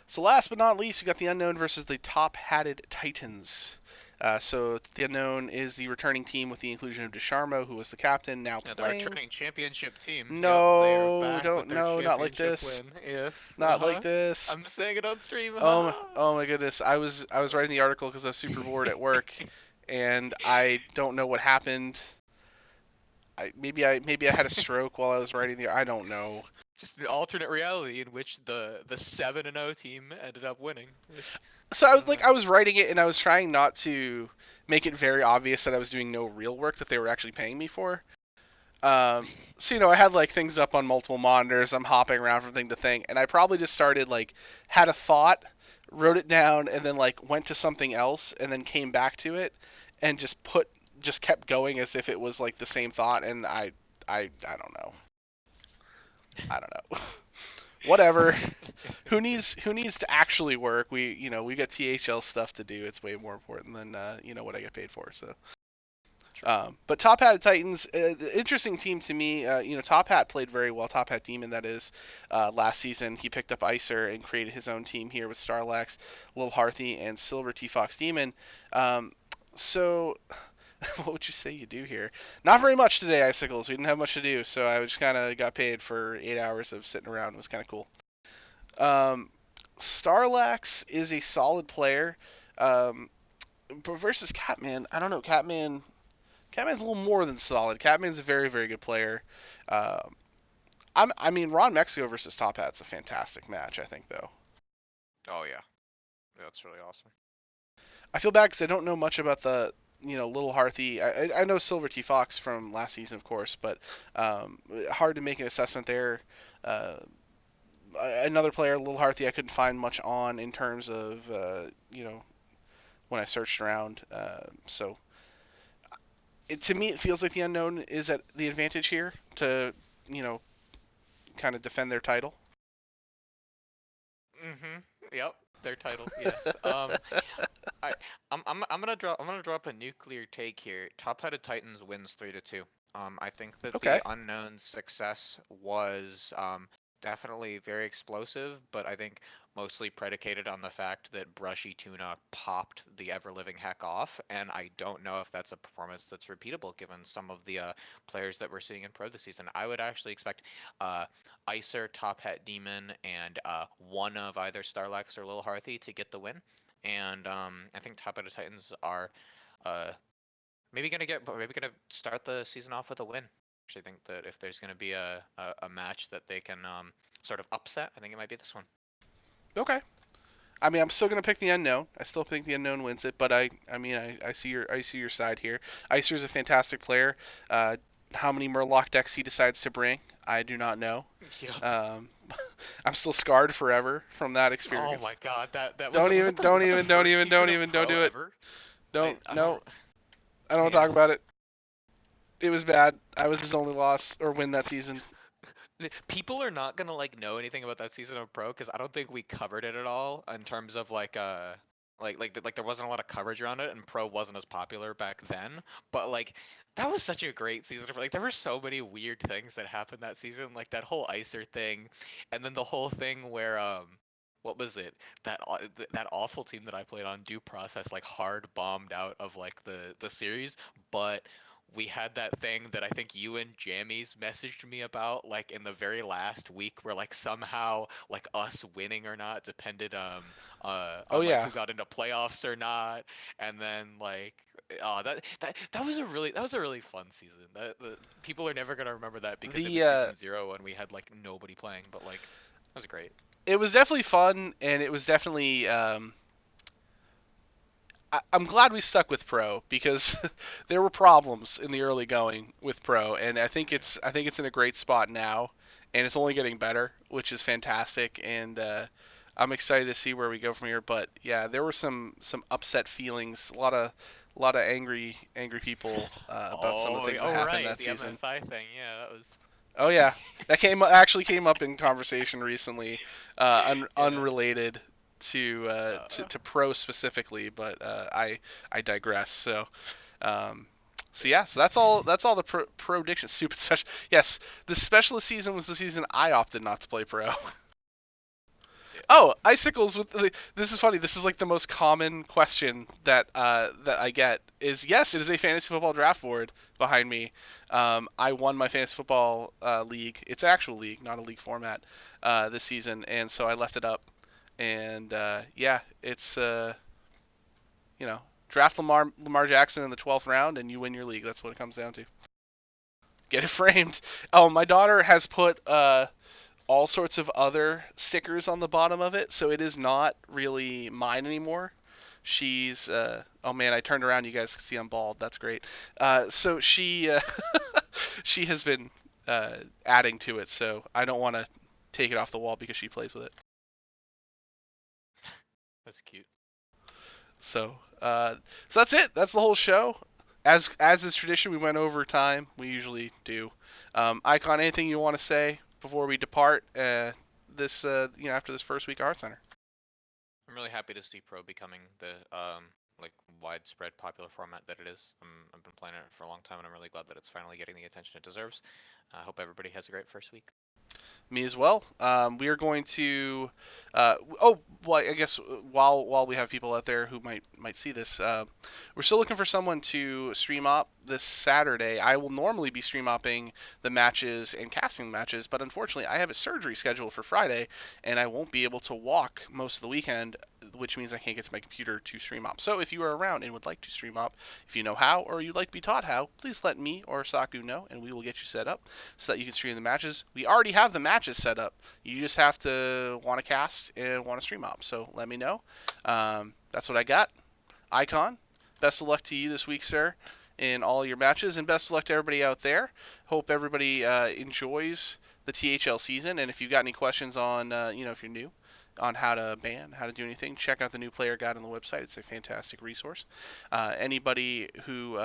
So last but not least, we got the Unknown versus the Top Hatted Titans. So the Unknown is the returning team with the inclusion of DeSharmo, who was the captain, now playing.
The returning championship team.
No,
not
like this.
Win. Yes.
Not like this.
I'm saying it on stream.
Oh my goodness! I was writing the article because I was super bored at work, and I don't know what happened. Maybe I had a stroke while I was writing I don't know.
Just an alternate reality in which the 7-0 team ended up winning.
So I was writing it and I was trying not to make it very obvious that I was doing no real work that they were actually paying me for. So I had like things up on multiple monitors. I'm hopping around from thing to thing, and I probably just started had a thought, wrote it down, and then went to something else, and then came back to it, and just kept going as if it was the same thought, and I don't know. I don't know. Whatever. Who needs to actually work? We got THL stuff to do. It's way more important than what I get paid for. So,
True.
but Top Hat Titans, interesting team to me. Top Hat played very well. Top Hat Demon, that is, last season. He picked up Icer and created his own team here with Starlax, Lil Hearthy, and Silver T Fox Demon. So, what would you say you do here? Not very much today, Icicles. We didn't have much to do, so I just kind of got paid for 8 hours of sitting around. It was kind of cool. Um, Starlax is a solid player. Um, but versus Catman, I don't know. Catman's a little more than solid. Catman's a very, very good player. Um, I mean, Ron Mexico versus Top Hat's a fantastic match, I think, though.
Oh yeah, that's really awesome.
I feel bad because I don't know much about the, Little Hearthy. I know Silver T Fox from last season, of course, but hard to make an assessment there. Uh, Another player, Little Hearthy, I couldn't find much on in terms of, when I searched around. So to me, it feels like the unknown is at the advantage here to, you know, kind of defend their title.
Yep. Their title. Yes. I I'm gonna drop a nuclear take here. Top-headed Titans wins 3-2. I think that
Okay.
the unknown success was definitely very explosive, but I think mostly predicated on the fact that Brushy Tuna popped the ever living heck off, and I don't know if that's a performance that's repeatable given some of the players that we're seeing in Pro this season. I would actually expect uh, Icer, Top Hat Demon, and one of either Starlax or Lil Hearthy to get the win. And I think Top Hat Titans are uh, maybe gonna start the season off with a win. Actually, think that if there's gonna be a match that they can sort of upset, I think it might be this one.
Okay. I mean, I'm still gonna pick the unknown. I still think the unknown wins it, but I see your side here. Icer's a fantastic player. How many Murloc decks he decides to bring, I do not know.
Yep.
Um, I'm still scarred forever from that
Oh
experience.
my God, that
Don't
was
even,
that the
don't
was that the
even, don't
first
even,
season
don't
of
even, don't
Pro
do it.
ever?
Don't,
I don't
no, I don't want to
man.
talk about it. It was bad. I was his only loss or win that season.
People are not gonna like know anything about that season of Pro because I don't think we covered it at all in terms of like there wasn't a lot of coverage around it and Pro wasn't as popular back then. But like that was such a great season. Like there were so many weird things that happened that season, like that whole Icer thing, and then the whole thing where what was it? That awful team that I played on, Due Process, like hard bombed out of like the series, but we had that thing that I think you and Jammies messaged me about like in the very last week where like somehow like us winning or not depended
Oh
on like
yeah,
who got into playoffs or not, and then like that was a really fun season. People are never gonna remember that because it
the
was season 0 and we had like nobody playing, but like it was great.
it was definitely fun, and it was definitely I'm glad we stuck with Pro because there were problems in the early going with Pro, and
Yeah.
I think it's in a great spot now, and it's only getting better, which is fantastic, and I'm excited to see where we go from here. But yeah, there were some upset feelings, a lot of angry people about some of the
Oh,
things that
oh
happened
right,
that
the
season.
MSI thing. Yeah, that was.
Oh yeah, that came up in conversation recently,
Yeah.
unrelated to pro specifically, but I digress. Um, so that's all the pro diction. Stupid special. Yes, the specialist season was the season I opted not to play pro.
Yeah.
Oh, icicles with this is funny. This is like the most common question that I get is yes, it is a fantasy football draft board behind me. I won my fantasy football league. It's an actual league, not a league format, this season, and so I left it up. And yeah, it's you know draft Lamar Jackson in the 12th round, and you win your league. That's what it comes down to. Get it framed. Oh, my daughter has put all sorts of other stickers on the bottom of it, so it is not really mine anymore. She's oh man, I turned around. You guys can see I'm bald. That's great. So she she has been adding to it, so I don't want to take it off the wall because she plays with it.
That's cute.
So that's it. That's the whole show. As is tradition, we went over time. We usually do. Icon, anything you want to say? before we depart this after this first week of HearthCenter?
I'm really happy to see Pro becoming the like widespread popular format that it is. I've been playing it for a long time, and I'm really glad that it's finally getting the attention it deserves. I hope everybody has a great first week.
Me as well. We are going to. Well, I guess while we have people out there who might see this, we're still looking for someone to stream up this Saturday. I will normally be stream upping the matches and casting the matches, but unfortunately, I have a surgery scheduled for Friday, and I won't be able to walk most of the weekend, which means I can't get to my computer to stream up. So if you are around and would like to stream up, if you know how or you'd like to be taught how, please let me or Saku know, and we will get you set up so that you can stream the matches. We already have the matches set up. You just have to want to cast and want to stream up. So let me know. That's what I got. Icon, best of luck to you this week, sir, in all your matches, and best of luck to everybody out there. Hope everybody enjoys the THL season, and if you've got any questions on, if you're new, on how to ban, how to do anything, check out the new player guide on the website. It's a fantastic resource. Anybody who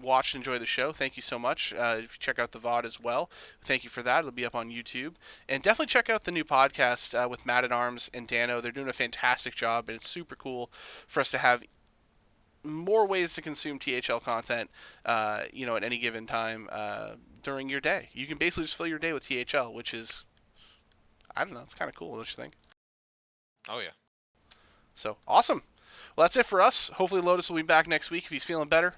watched and enjoyed the show, thank you so much. If you check out the VOD as well, thank you for that. It'll be up on YouTube. And definitely check out the new podcast with Matt at Arms and Dano. They're doing a fantastic job, and it's super cool for us to have more ways to consume THL content, at any given time during your day. You can basically just fill your day with THL, which is, I don't know, it's kind of cool, don't you think?
Oh yeah.
So awesome. Well, that's it for us. Hopefully Lotus will be back next week if he's feeling better.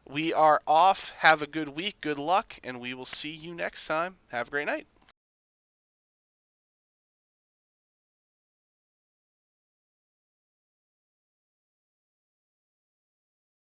We are off. Have a good week. Good luck, and we will see you next time. Have a great night.